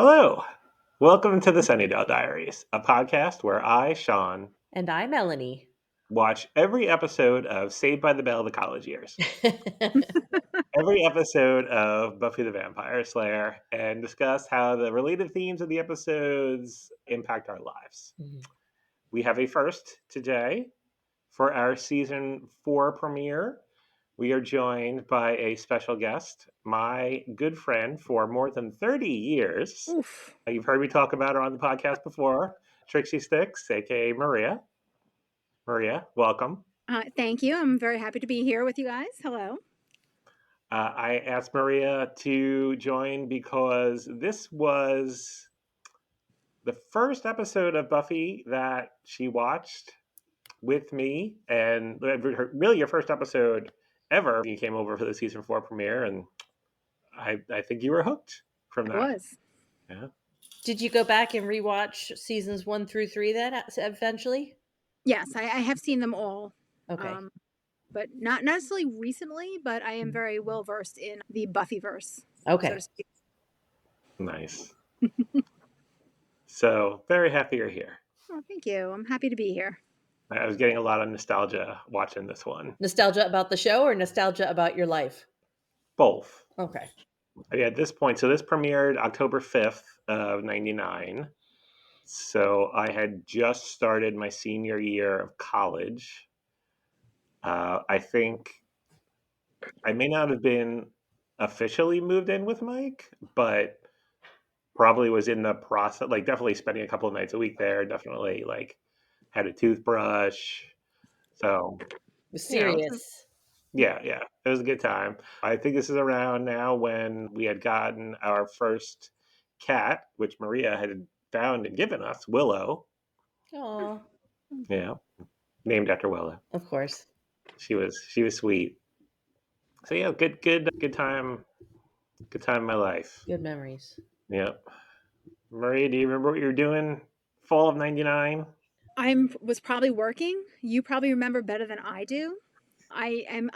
Hello. Welcome to the Sunnydale Diaries, a podcast where I, Sean, And I'm Melanie. watch every episode of Saved by the Bell of the college years, every episode of Buffy the Vampire Slayer, and discuss how the related themes of the episodes impact our lives. We have a first today for our season 4 premiere. We are joined by a special guest, my good friend for more than 30 years. Oof. You've heard me talk about her on the podcast before, Trixie Sticks, aka Maria. Maria, welcome. Thank you. I'm very happy to be here with you guys. Hello. I asked Maria to join because this was the first episode of Buffy that she watched with me, and really your first episode ever. You came over for the season 4 premiere, and I think you were hooked from that. I was. Yeah. Did you go back and rewatch seasons 1 through 3 then eventually? Yes, I have seen them all. Okay. But not necessarily recently, but I am very well versed in the Buffyverse. Okay. So to speak. Nice. So very happy you're here. Oh, thank you. I'm happy to be here. I was getting a lot of nostalgia watching this one. Nostalgia about the show or nostalgia about your life? Both. Okay. At this point, so this premiered October 5th of 99. So I had just started my senior year of college. I think I may not have been officially moved in with Mike, but probably was in the process, like definitely spending a couple of nights a week there, definitely like had a toothbrush. So It was serious. Yeah, it was a good time. I think this is around now when we had gotten our first cat, which Maria had found and given us, Willow. Oh, Yeah, named after Willow. of course. She was sweet. So yeah, good time. Good time in my life. Good memories. Yep. Maria, do you remember what you were doing fall of 99? I was probably working. You probably remember better than I do. I am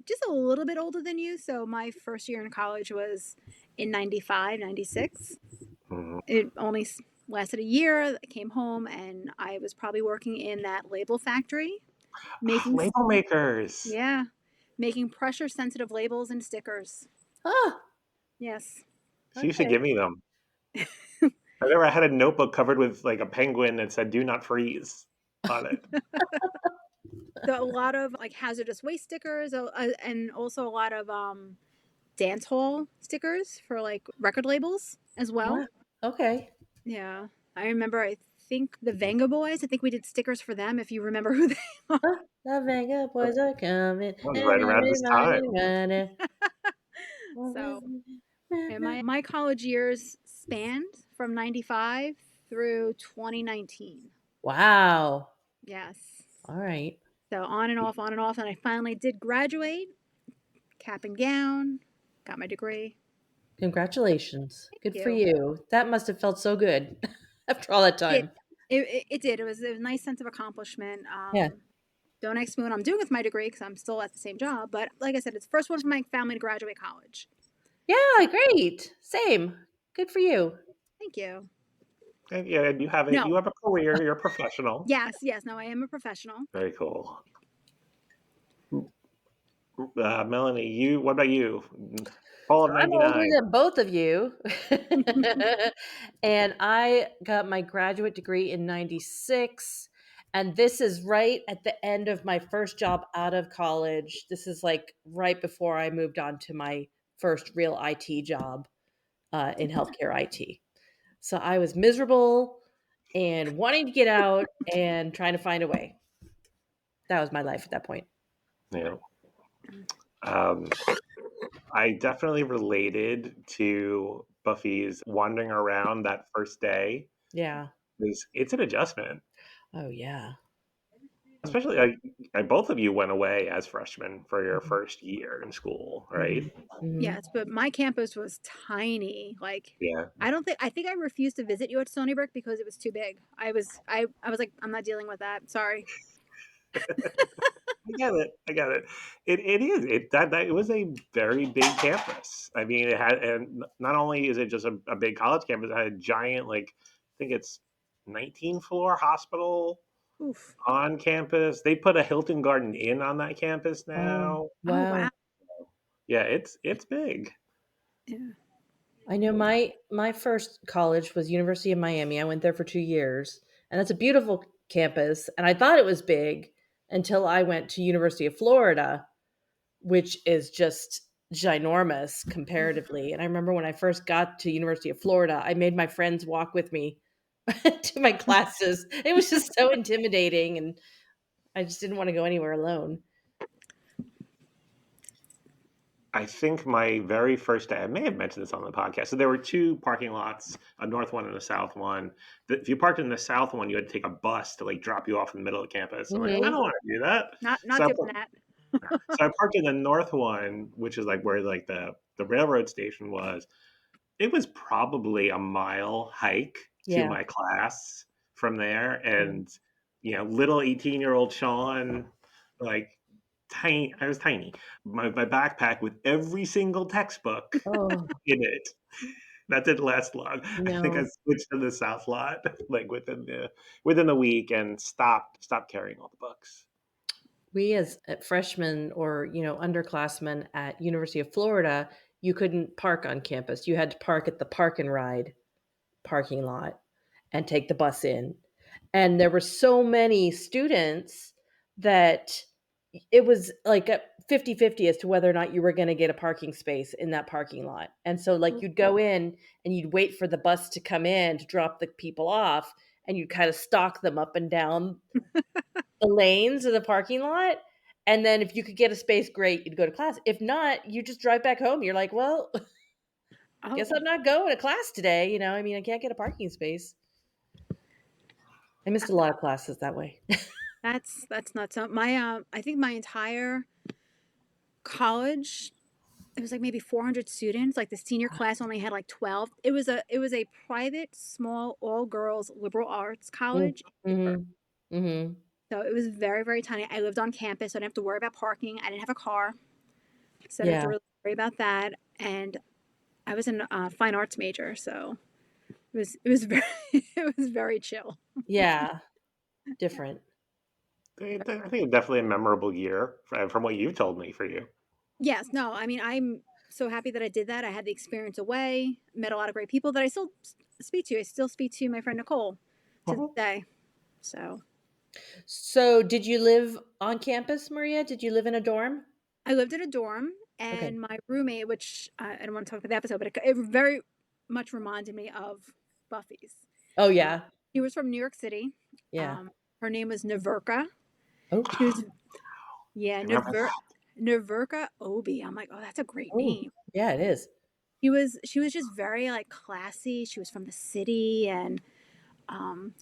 just a little bit older than you, so my first year in college was in 95, 96. Mm-hmm. It only lasted a year. I came home, and I was probably working in that label factory. Label makers. Yeah, making pressure-sensitive labels and stickers. Ah, Yes. She used to okay. give me them. I remember I had a notebook covered with like a penguin that said "Do not freeze" on it. A lot of like hazardous waste stickers, and also a lot of dance hall stickers for like record labels as well. Ah, okay. Yeah, I remember. I think the Venga Boys. I think we did stickers for them. If you remember who they are. The Venga boys are coming. That was right around this time. So, and my college years spanned from 95 through 2019. Wow. Yes. All right. So on and off, and I finally did graduate, cap and gown, got my degree. Congratulations. Good for you. you. That must have felt so good after all that time. It did. It was a nice sense of accomplishment. Yeah. Don't ask me what I'm doing with my degree because I'm still at the same job. But like I said, it's the first one for my family to graduate college. Yeah, great. Same. Good for you. Thank you. And yeah, you have No. you have a career. You're a professional. Yes. No, I am a professional. Very cool. Melanie, what about you? Fall of I'm older 99. than both of you. And I got my graduate degree in 96. And this is right at the end of my first job out of college. This is like right before I moved on to my first real IT job in healthcare IT. So I was miserable and wanting to get out and trying to find a way. That was my life at that point. Yeah. I definitely related to Buffy's wandering around that first day. Yeah. It's an adjustment. Oh, yeah. Especially, both of you went away as freshmen for your first year in school, right? Mm-hmm. Yes, but my campus was tiny. Like, Yeah. I think I refused to visit you at Stony Brook because it was too big. I was like, I'm not dealing with that. Sorry. I get it. I get it. It is that it was a very big campus. I mean, it had, and not only is it just a big college campus, it had a giant, like, I think it's 19 floor hospital Oof. on campus. They put a Hilton Garden Inn on that campus Oh, now. Oh wow. wow. Yeah, it's big. Yeah. I know my first college was University of Miami. I went there for 2 years, and that's a beautiful campus, and I thought it was big until I went to University of Florida, which is just ginormous comparatively. And I remember when I first got to University of Florida, I made my friends walk with me to my classes. It was just so intimidating, and I just didn't want to go anywhere alone. I think my very first day, I may have mentioned this on the podcast. So there were two parking lots, a north one and a south one. If you parked in the south one, you had to take a bus to like drop you off in the middle of campus. I'm like, I Mhm. don't want to do that. Not So I, doing that. so I parked in the north one, which is like where like the railroad station was. It was probably a mile hike to Yeah. my class from there, Mm. and little 18-year-old Sean, like tiny. I was tiny. My backpack with every single textbook Oh, in it. That didn't last long. I think I no. switched to the South lot like within the week and stopped carrying all the books. We as freshmen or, underclassmen at University of Florida, you couldn't park on campus. You had to park at the park and ride parking lot and take the bus in. And there were so many students that it was like a 50-50 as to whether or not you were going to get a parking space in that parking lot. And so like you'd go in and you'd wait for the bus to come in to drop the people off, and you'd kind of stalk them up and down the lanes of the parking lot. And then if you could get a space, great, you'd go to class. If not, you just drive back home. You're like, well, guess Oh, I'm not going to class today. I mean, I can't get a parking space. I missed a lot of classes that way. that's nuts. So my I think my entire college, it was like maybe 400 students. Like the senior class only had like 12. It was a private, small, all girls liberal arts college in Pittsburgh. Mm-hmm. Mm-hmm. So it was very, very tiny. I lived on campus, so I didn't have to worry about parking. I didn't have a car, so I didn't have to Yeah. really worry about that. And I was a fine arts major, so it was very it was very chill. Yeah. Different. I think it's definitely a memorable year from what you've told me for you. Yes, no, I mean I'm so happy that I did that. I had the experience away, met a lot of great people that I still speak to. I still speak to my friend Nicole to this Mhm. day. So So, did you live on campus, Maria? Did you live in a dorm? I lived in a dorm, Okay. and my roommate, which I don't want to talk about the episode, but it very much reminded me of Buffy's. Oh, Uh, yeah. she was from New York City. Yeah. Her name was Naverka. Oh, She was yeah, I remember that. Naverka Obi. I'm like, oh, that's a great oh, name. yeah, it is. She was just very like classy. She was from the city, and um,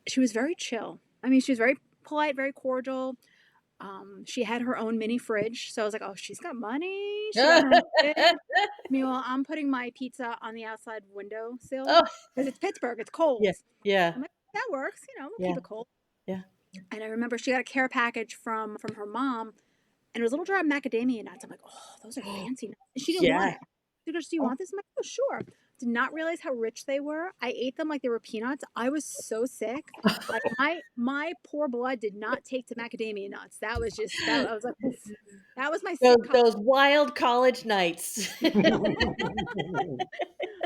she was very chill. I mean, she was very polite, very cordial. She had her own mini fridge, so I was like, oh, she's got money. She got her own fridge. Meanwhile, I'm putting my pizza on the outside windowsill Oh, because it's Pittsburgh. It's yeah. cold. Yeah. I'm like, that works. We'll Yeah. keep it cold. Yeah. And I remember she got a care package from her mom, and it was a little jar of macadamia nuts. I'm like, oh, those are fancy nuts. And she didn't want Yeah. it. She goes, do you Oh. want this? I'm like, oh, sure. Did not realize how rich they were. I ate them like they were peanuts. I was so sick. Like my poor blood did not take to macadamia nuts. That was just that. I was like, oof. That was my Those, sick college. those wild college nights.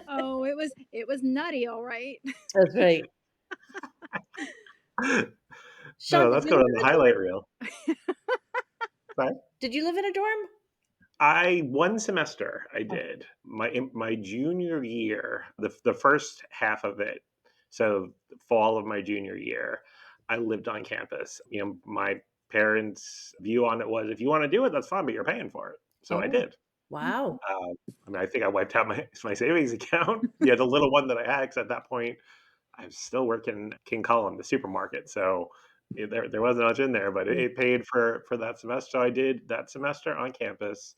Oh, it was nutty, all right. That's right. Sean, No, did that's you going live on the in a dorm? highlight reel. Right? Did you live in a dorm? One semester I Oh, did my junior year, the first half of it. So the fall of my junior year, I lived on campus. My parents' view on it was, if you want to do it, that's fine, but you're paying for it. So I oh, did. wow. I mean, I think I wiped out my savings account. Yeah, the little one that I had, 'cause at that point I was still working King Cullen, the supermarket. So there wasn't much in there, but Mm. it paid for that semester. So I did that semester on campus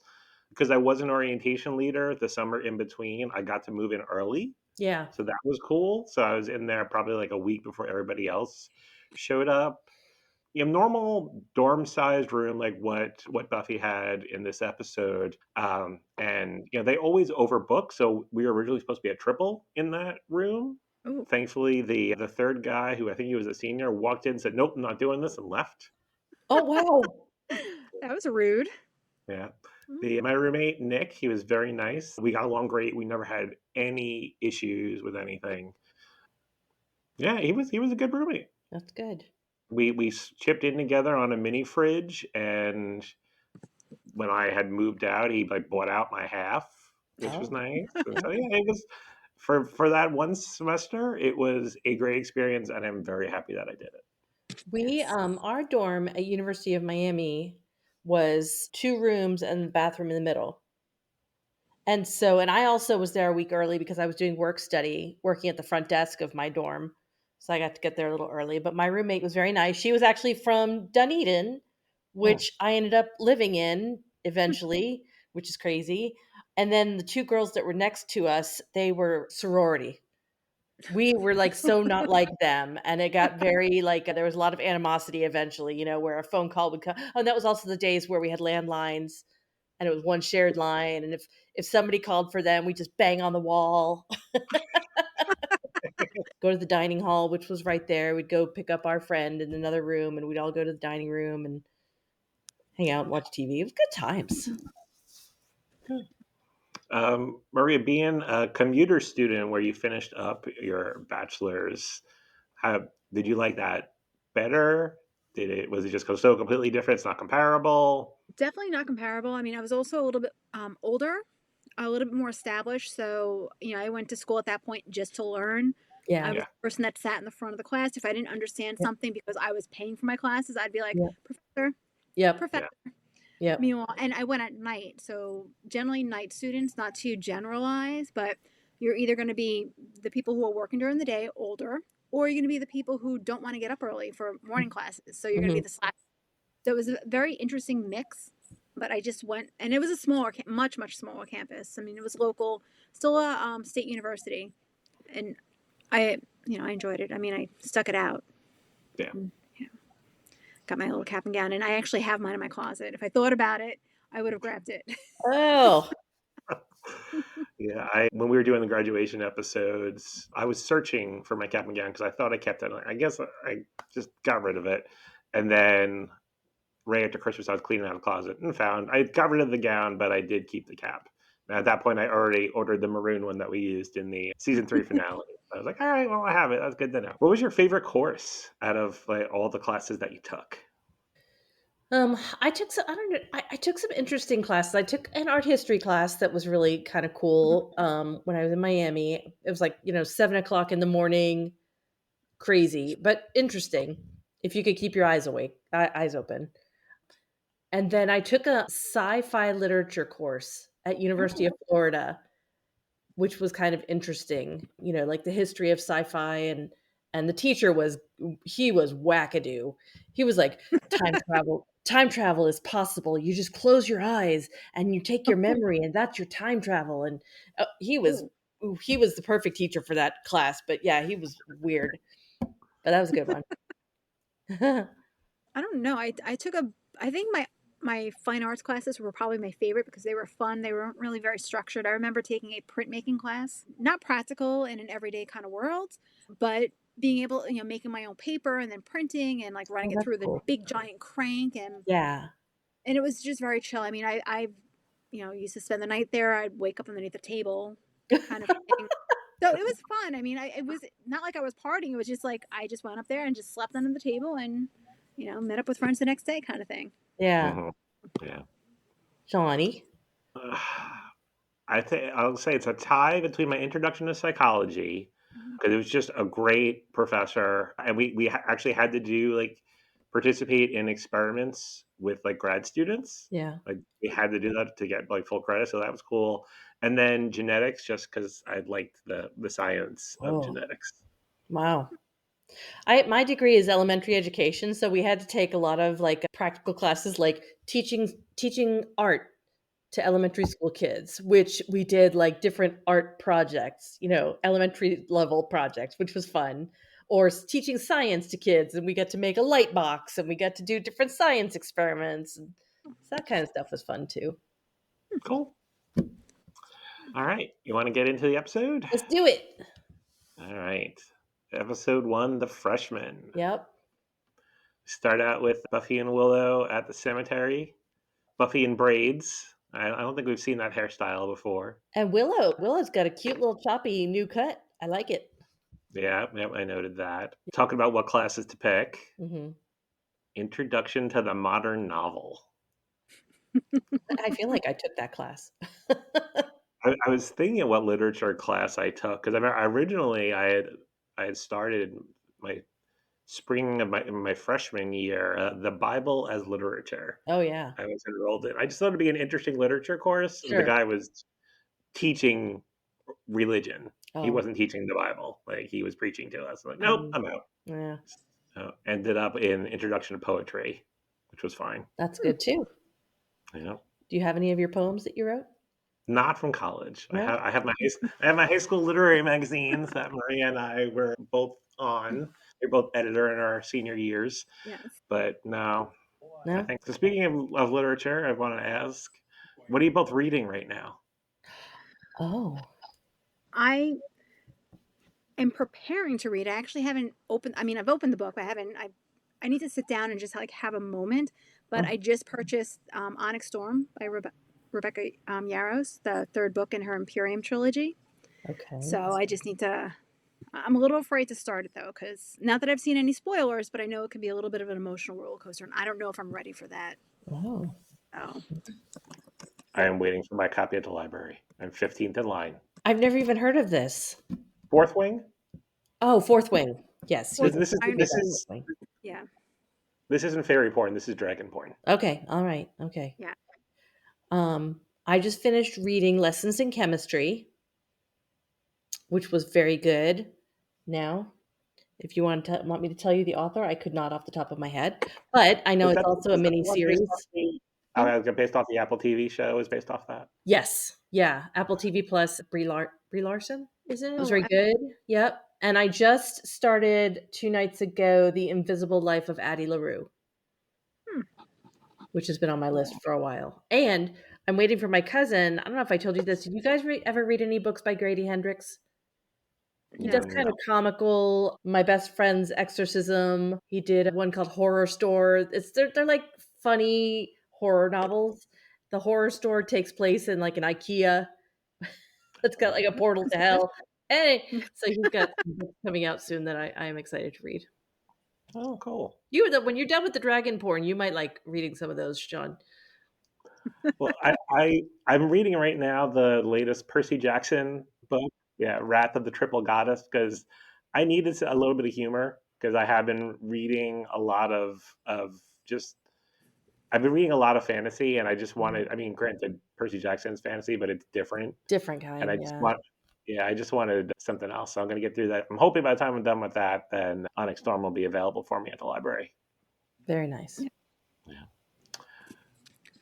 because I was an orientation leader the summer in between. I got to move in early, Yeah. so that was cool. So I was in there probably like a week before everybody else showed up. normal dorm sized room like what Buffy had in this episode. And they always overbook, so we were originally supposed to be a triple in that room. Ooh, Thankfully, the third guy, who I think he was a senior, walked in and said, "Nope, I'm not doing this," and left. Oh, wow. that was rude. Yeah. Mm. My roommate Nick, he was very nice. We got along great. We never had any issues with anything. Yeah, he was a good roommate. That's good. We chipped in together on a mini fridge, and when I had moved out, he like bought out my half, which was Oh. nice. And so yeah, it was for that one semester, it was a great experience, and I'm very happy that I did it. We Yes. our dorm at University of Miami was 2 rooms and the bathroom in the middle. And I also was there a week early because I was doing work study, working at the front desk of my dorm. So I got to get there a little early. But my roommate was very nice. She was actually from Dunedin, Hmm. which I ended up living in eventually, which is crazy. And then the 2 girls that were next to us, they were sorority. We were like so not like them. And it got very like there was a lot of animosity eventually, where a phone call would come. Oh, and that was also the days where we had landlines and it was one shared line, and if somebody called for them, we just bang on the wall. Go to the dining hall, which was right there. We'd go pick up our friend in another room, and we'd all go to the dining room and hang out and watch TV. It was good times. Maria, being a commuter student where you finished up your bachelor's, did you like that better? Was it just so completely different? It's not comparable. Definitely not comparable. I mean, I was also a little bit older, a little bit more established. So, I went to school at that point just to learn. I Yeah. was Yeah, the person that sat in the front of the class. If I didn't understand Yep. something because I was paying for my classes, I'd be like, Yep. Professor, Yep. Professor. yeah. Yep. Meanwhile, and I went at night. So, generally, night students, not to generalize, but you're either going to be the people who are working during the day, older, or you're going to be the people who don't want to get up early for morning classes. So, you're going to be Hmm. the slack. So it was a very interesting mix, but I just went, and it was a smaller, much much smaller campus. I mean, it was local, still a state university, and I, I enjoyed it. I mean, I stuck it out. Yeah. And, got my little cap and gown, and I actually have mine in my closet. If I thought about it, I would have grabbed it. Oh. Yeah, when we were doing the graduation episodes, I was searching for my cap and gown because I thought I kept it. I guess I just got rid of it, and then right after Christmas, I was cleaning out the closet and found I got rid of the gown, but I did keep the cap. Now, at that point, I already ordered the maroon one that we used in the season 3 finale. I was like, all right, well, I have it. That's good to know. What was your favorite course out of like all the classes that you took? I took some. I don't know. I took some interesting classes. I took an art history class that was really kind of cool. When I was in Miami, it was like 7 o'clock in the morning, crazy but interesting. If you could keep your eyes awake, eyes open. And then I took a sci-fi literature course at University of Oh, Florida, which was kind of interesting, like the history of sci-fi. And the teacher was wackadoo. He was like, time travel is possible. You just close your eyes and you take your memory and that's your time travel. And Oh, he was the perfect teacher for that class, but yeah, he was weird, but that was a good one. I don't know. I took a. I think my fine arts classes were probably my favorite because they were fun. They weren't really very structured. I remember taking a printmaking class, not practical in an everyday kind of world, but being able, making my own paper and then printing and like running Oh, it that's through the cool. big giant crank Yeah. and it was just very chill. I mean, I used to spend the night there. I'd wake up underneath the table, kind of thing. So it was fun. I mean, it was not like I was partying. It was just like I just went up there and just slept under the table and met up with friends the next day, kind of thing. Yeah. mhm, yeah. Johnny. I think I'll say it's a tie between my introduction to psychology Mhm. because it was just a great professor, and we actually had to do like participate in experiments with like grad students. Yeah. Like we had to do that to get like full credit, so that was cool. And then genetics, just because I liked the science of Oh, genetics. wow. My degree is elementary education, so we had to take a lot of like practical classes, like teaching art to elementary school kids, which we did like different art projects, elementary level projects, which was fun. or teaching science to kids, and we got to make a light box, and we got to do different science experiments. And so that kind of stuff was fun too. Cool. All right. You want to get into the episode? Let's do it. All right. Episode 1, The Freshman. Yep. Start out with Buffy and Willow at the cemetery. Buffy in braids. I don't think we've seen that hairstyle before. And Willow's got a cute little choppy new cut. I like it. Yeah, I noted that. Talking about what classes to pick. Mm-hmm. Introduction to the modern novel. I feel like I took that class. I was thinking of what literature class I took because originally I had started my spring of my freshman year the Bible as literature. Oh yeah, I was enrolled in. I just thought it'd be an interesting literature course. The sure. guy was teaching religion. He Oh, wasn't teaching the Bible. Like he was preaching to us. Like, nope, I'm out. yeah, So, ended up in Introduction to Poetry, which was fine. that's good too. Yeah. Do you have any of your poems that you wrote? Not from college. No? I have my high school literary magazines that Maria and I were both on. We are both editor in our senior years. Yes. But no. I No? think so. Speaking of literature, I want to ask, what are you both reading right now? Oh. I am preparing to read. I actually haven't opened. I mean, I've opened the book, but I need to sit down and just like have a moment. But I just purchased Onyx Storm by Rebecca Yarros, the third book in her Imperium trilogy. Okay. So I just need to. I'm a little afraid to start it though, because not that I've seen any spoilers, but I know it can be a little bit of an emotional roller coaster, and I don't know if I'm ready for that. Oh. So I am waiting for my copy at the library. I'm 15th in line. I've never even heard of this. Fourth Wing? Oh, Fourth Wing. Yes. This is yeah. This isn't fairy porn. This is dragon porn. Okay. All right. Okay. Yeah. I just finished reading Lessons in Chemistry, which was very good. Now, if you want me to tell you the author, I could not off the top of my head, but I know it's also a mini series. Based off the Apple TV show is based off that. Yes, yeah, Apple TV Plus. Brie Larson, isn't it? It was Oh, very good. Yep. And I just started 2 nights ago The Invisible Life of Addie LaRue, which has been on my list for a while. And I'm waiting for my cousin. I don't know if I told you this. Did you guys ever read any books by Grady Hendrix? He does kind of comical. My Best Friend's Exorcism. He did one called Horror Store. They're like funny horror novels. The Horror Store takes place in like an IKEA. It's got like a portal to hell. Hey, so he's got some books coming out soon that I am excited to read. Oh, cool. When you're done with the dragon porn, you might like reading some of those, Sean. Well, I'm reading right now the latest Percy Jackson book. Yeah, Wrath of the Triple Goddess, because I needed a little bit of humor because I have been reading a lot of just. I've been reading a lot of fantasy, and I just wanted. I mean, granted, Percy Jackson's fantasy, but it's different. Different kind. And I just wanted something else. So I'm going to get through that. I'm hoping by the time I'm done with that, then Onyx Storm will be available for me at the library. Very nice. Yeah.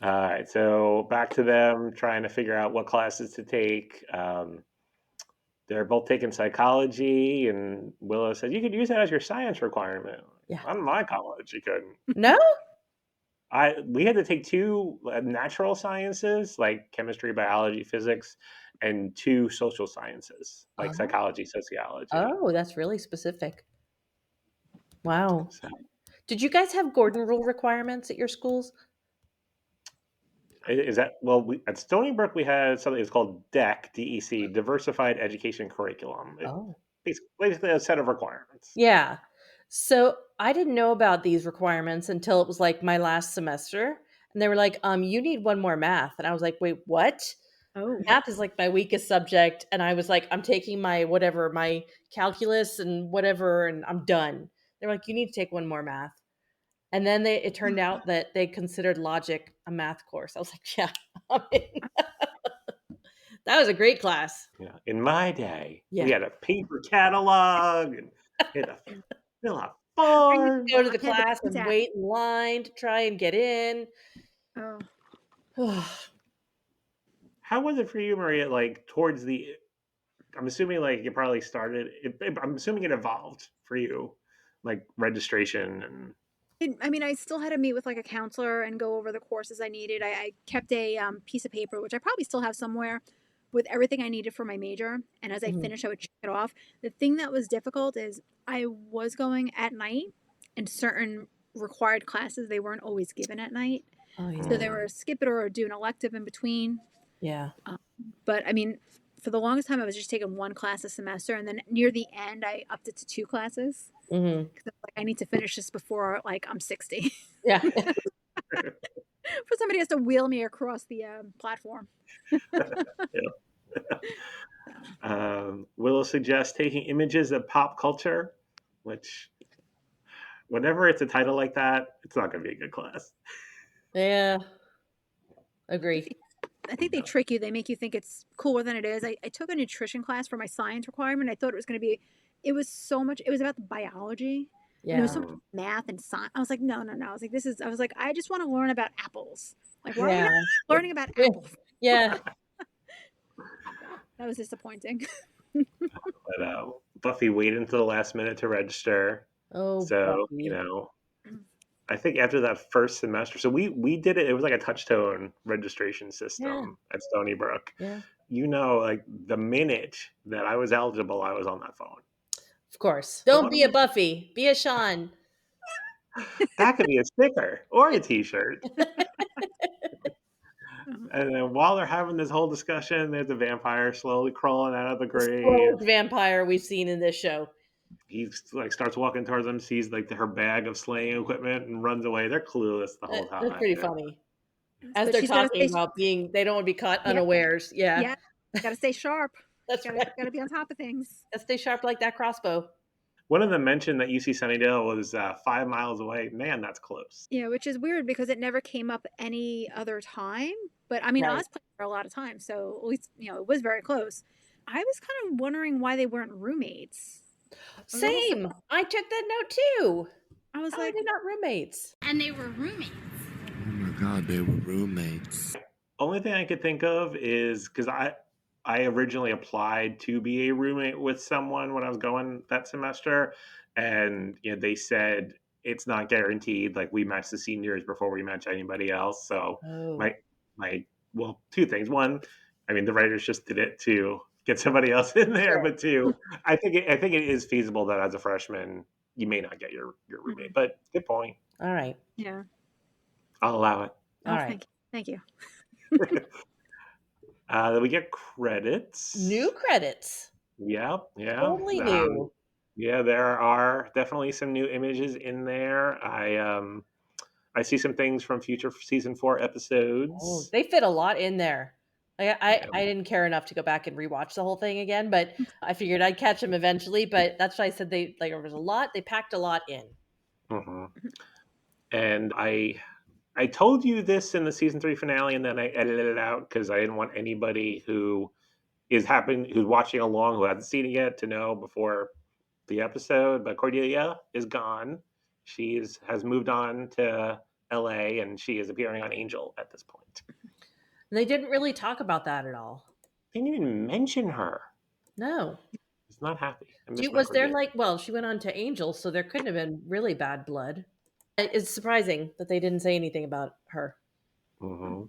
All right, so back to them trying to figure out what classes to take. They're both taking psychology, and Willow said, you could use that as your science requirement. Yeah. On my college, you couldn't. No? We had to take 2 natural sciences, like chemistry, biology, physics, and 2 social sciences, like psychology, sociology. Oh, that's really specific. Wow. So, Did you guys have Gordon Rule requirements at your schools? is that at Stony Brook we had something that's called DEC, Diversified Education Curriculum. Basically a set of requirements. Yeah. So I didn't know about these requirements until it was like my last semester, and they were like, you need 1 more math," and I was like, "Wait, what?" Oh. Math is like my weakest subject, and I was like, "I'm taking my calculus and whatever, and I'm done." They're like, "You need to take 1 more math." And then it turned out that they considered logic a math course. I was like, yeah, that was a great class. Yeah. In my day, we had a paper catalog and had to fill out forms. Go to the class and wait in line to try and get in. Oh. How was it for you, Maria? Like towards the I'm assuming like you probably started. I'm assuming it evolved for you, like registration and. I mean, I still had to meet with like a counselor and go over the courses I needed. I kept a piece of paper, which I probably still have somewhere, with everything I needed for my major. And as I Mhm. finished, I would check it off. The thing that was difficult is I was going at night, and certain required classes they weren't always given at night. Oh So yeah. they were skip it or do an elective in between. Yeah. Um, but I mean, for the longest time, I was just taking one class a semester, and then near the end, I upped it to two classes Hmm. because like I need to finish this before like I'm 60. Yeah. For somebody has to wheel me across the platform. So, Will suggest taking images of pop culture, which whenever it's a title like that, it's not going to be a good class. Yeah. I Agree. think, I think they trick you. They make you think it's cooler than it is. I took a nutrition class for my science requirement. I thought it was going to be, it was so much, it was about the biology and it was Yeah. so much math and science. I was like, no, no, no. I was like, I was like, I just want to learn about apples. Like, why are we Yeah. not learning about Yeah. apples? Yeah. So that was disappointing. But Buffy waited until the last minute to register. Oh, So, Buffy. I think after that first semester, so we did it. It was like a touchtone registration Yeah. system at Stony Brook. Yeah. Like the minute that I was eligible, I was on that phone. Of course. So Don't what be am a Buffy. Be a Sean. that could be a sticker or a T-shirt. And then while they're having this whole discussion, there's a vampire slowly crawling out of the The grave. slowest vampire we've seen in this show. He like starts walking towards them, sees like her bag of slaying equipment, and runs away. They're clueless the whole That's time. pretty funny. As But they're she's got to talking stay, about they don't want to be caught yeah, unawares. Yeah. yeah, got to stay sharp. That's right. Got to be on top of things. Gotta stay sharp like that crossbow. One of them mentioned that UC Sunnydale was 5 miles away. Man, that's close. Yeah, which is weird because it never came up any other time. But I mean, I Right. was playing for a lot of time, so at least it was very close. I was kind of wondering why they weren't roommates. I was a little Same. surprised. I took that note too. I was How are like, they not roommates? And they were roommates. Oh my god, they were roommates. Only thing I could think of is because I originally applied to be a roommate with someone when I was going that semester, and they said it's not guaranteed. Like we match the seniors before we match anybody else. So Oh. my well, two things. One, I mean the writers just did it to get somebody else in there, Sure. but two, I think it is feasible that as a freshman you may not get your roommate. But good point. All right. yeah. I'll allow it. All Oh, right. thank you. Then we get credits. New credits. Yeah, yeah. Totally new. Yeah, there are definitely some new images in there. I see some things from future season 4 Oh, episodes. they fit a lot in there. Yeah. I didn't care enough to go back and rewatch the whole thing again, but I figured I'd catch them eventually. But that's why I said there was a lot. They packed a lot in. Mhm. And I told you this in the season 3 finale, and then I edited it out because I didn't want anybody who's watching along who hasn't seen it yet to know before the episode. But Cordelia is gone. Has moved on to LA, and she is appearing on Angel at this point. And they didn't really talk about that at all. They didn't even mention her. No. He's not happy. I miss my Was there Cordelia. she went on to Angel, so there couldn't have been really bad blood. It's surprising that they didn't say anything about her. Hmm.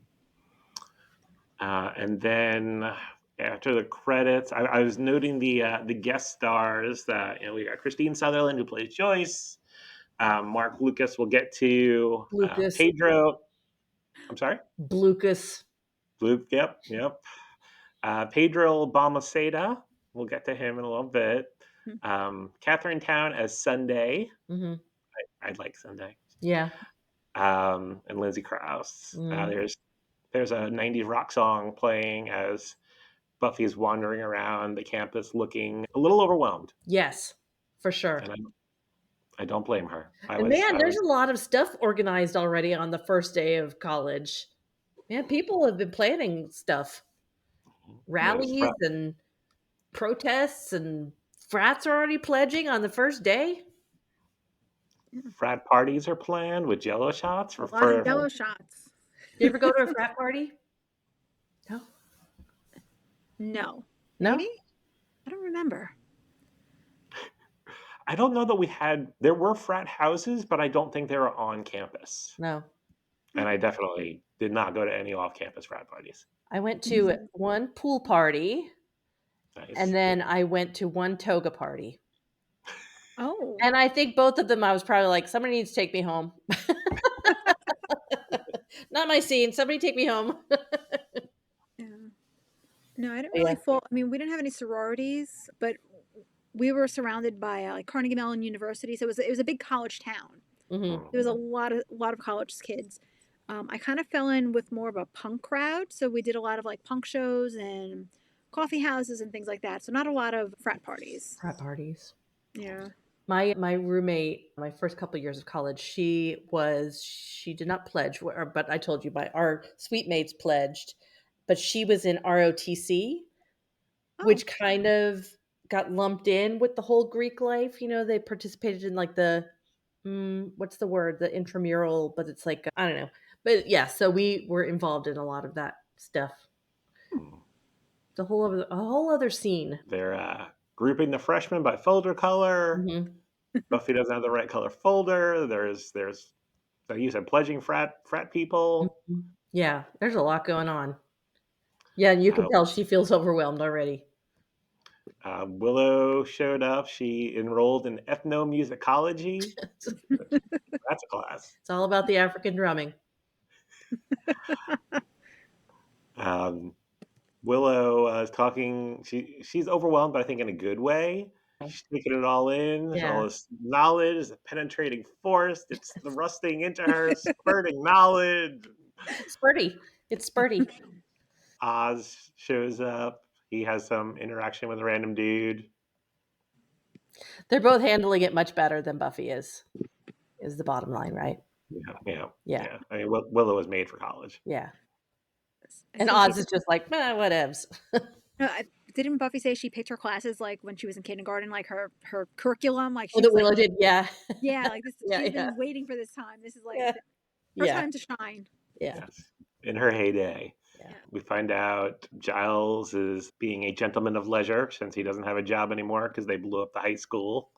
And then after the credits, I was noting the guest stars that we got Christine Sutherland who plays Joyce. Mark Lucas will get to Lucas. Pedro. I'm sorry, Lucas. Luke. Yep. Pedro Balmaceda. We'll get to him in a little bit. Catherine Town as Sunday. Mm-hmm. I'd like Sunday. Yeah. And Lindsay Krause. There's a 90s rock song playing as Buffy's wandering around the campus looking a little overwhelmed. Yes, for sure. And I don't blame her. There's a lot of stuff organized already on the first day of college. Man, people have been planning stuff. Rallies and protests and frats are already pledging on the first day. Frat parties are planned with Jello shots. A lot of Jello shots. Did you ever go to a frat party? No. No. No? Maybe? remember. I don't know that there were frat houses, but I don't think they were on campus. No. And I definitely did not go to any off-campus frat parties. I went to one pool party, and Nice. then I went to one toga party. Oh. And I think both of them, I was probably like, somebody needs to take me home. Not my scene. Somebody take me home. Yeah. No, I didn't really Yeah. fall. I mean, we didn't have any sororities, but we were surrounded by like Carnegie Mellon University, so it was a big college town. Hmm. There was a lot of college kids. I kind of fell in with more of a punk crowd, so we did a lot of like punk shows and coffee houses and things like that. So not a lot of frat parties. Frat parties. Yeah. My roommate, my first couple of years of college, she did not pledge, but I told you our suite mates pledged, but she was in ROTC, Oh, which kind of got lumped in with the whole Greek life. They participated in like what's the word? The intramural, but it's like, I don't know. But yeah, so we were involved in a lot of that stuff. It's a whole other scene. They're grouping the freshmen by folder color. Hmm. Buffy doesn't have the right color folder. There's like you said, pledging frat people. Yeah, there's a lot going on. Yeah, and you can Uh, tell she feels overwhelmed already. Willow showed up. She enrolled in ethnomusicology. That's a class. It's all about the African drumming. Um, Willow is talking. She's overwhelmed, but I think in a good way. She's taking it all in. There's all Yeah. this knowledge, is a penetrating force. It's the rusting into her, spurting knowledge. Spurty. It's spurty. Oz shows up. He has some interaction with a random dude. They're both handling it much better than Buffy is the bottom line, right? Yeah. I mean, Willow was made for college. Yeah. I And think Oz is just like, whatevs. no, didn't Buffy say she picked her classes like when she was in kindergarten, like her curriculum, like Oh, she that was like, Willow did, yeah. yeah, like this. Yeah, She's yeah. been waiting for this time. This is like Yeah. her Yeah. time to shine. Yeah. Yes. In her heyday. Yeah. We find out Giles is being a gentleman of leisure since he doesn't have a job anymore because they blew up the high school.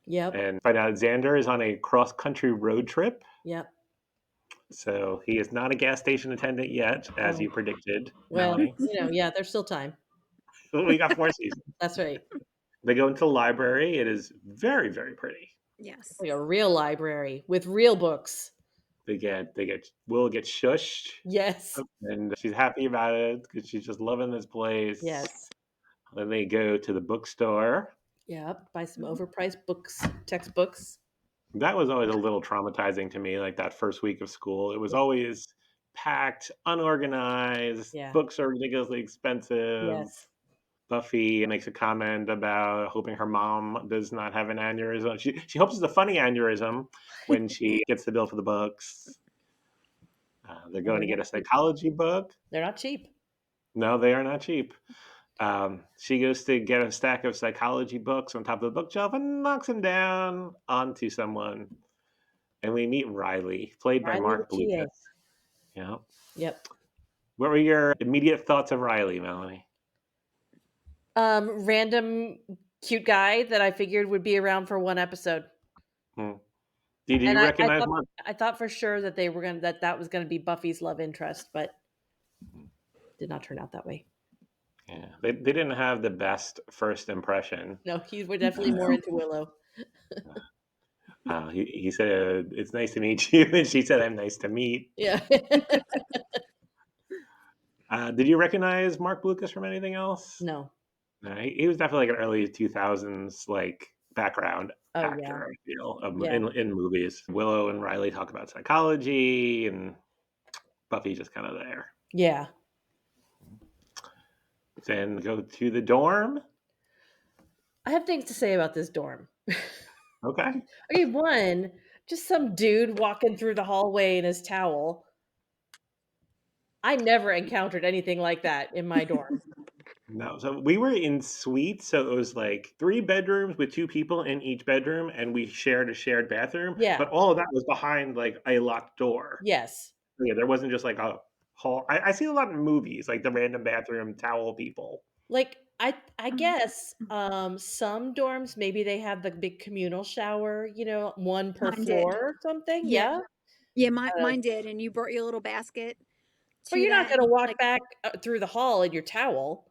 Yep. And find out Xander is on a cross-country road trip. Yep. So he is not a gas station attendant yet, as Oh. you predicted, Well, Melanie. yeah, there's still time. We got 4 seasons. That's right. They go into the library. It is very, very pretty. Yes. Like a real library with real books. Will gets shushed, Yes. and she's happy about it because she's just loving this place. Yes. Then they go to the bookstore. Yep. Buy some overpriced books, textbooks. That was always a little traumatizing to me, like that first week of school. It was always packed, unorganized, Yeah. books are ridiculously expensive. Yes. Buffy makes a comment about hoping her mom does not have an aneurysm. She hopes it's a funny aneurysm when she gets the bill for the books. They're going to get a psychology book. They're not cheap. No, they are not cheap. She goes to get a stack of psychology books on top of the bookshelf and knocks them down onto someone. And we meet Riley, played by Riley Mark the TA. Lucas. Yeah. Yep. What were your immediate thoughts of Riley, Melanie? Random cute guy that I figured would be around for one episode. Did you recognize Mark? I thought for sure that they were that was gonna be Buffy's love interest, but did not turn out that way. Yeah, they didn't have the best first impression. No, we're definitely more into Willow. He said, "It's nice to meet you," and she said, "I'm nice to meet." Yeah. Did you recognize Mark Lucas from anything else? No. No, he was definitely like an early 2000s like background actor. Yeah. I feel Yeah. in movies. Willow and Riley talk about psychology, and Buffy's just kind of there. Yeah. Then go to the dorm. I have things to say about this dorm. Okay. Okay, one, just some dude walking through the hallway in his towel. I never encountered anything like that in my dorm. No, so we were in suites, so it was like 3 bedrooms with 2 people in each bedroom, and we shared a shared bathroom. Yeah. But all of that was behind like a locked door. Yes. Yeah, there wasn't just like a hall. I see a lot of movies, like the random bathroom towel people. Like I guess some dorms maybe they have the big communal shower, one per Mine did. floor or something. Yeah. Yeah. Yeah, Uh, mine did, and you brought your little basket but to you're not that, going and to you walk like back through the hall in your towel.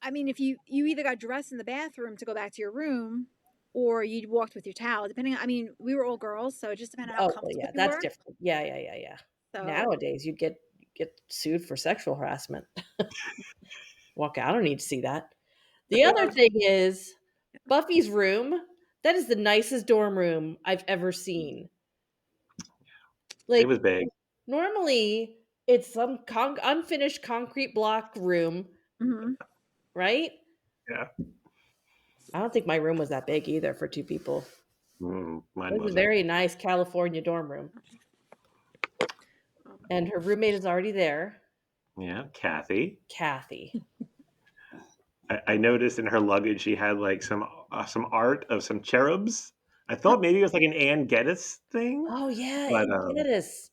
I mean, if you either got dressed in the bathroom to go back to your room, or you walked with your towel, depending on, I mean, we were all girls, so it just depended on how Oh, well, comfortable yeah, you that's were. different. Yeah, yeah, yeah, yeah. So, Nowadays, you get sued for sexual harassment. Walk out. I don't need to see that. The other or thing is Buffy's room. That is the nicest dorm room I've ever seen. It Like was big. normally, it's some unfinished concrete block room, mhm. right? Yeah. I don't think my room was that big either for two people. Mine It was a wasn't. very nice California dorm room, and her roommate is already there, Yeah, Kathy. Kathy. I noticed in her luggage she had like some art of some cherubs. I thought maybe it was like an Ann Geddes thing, Oh yeah, but and Dennis.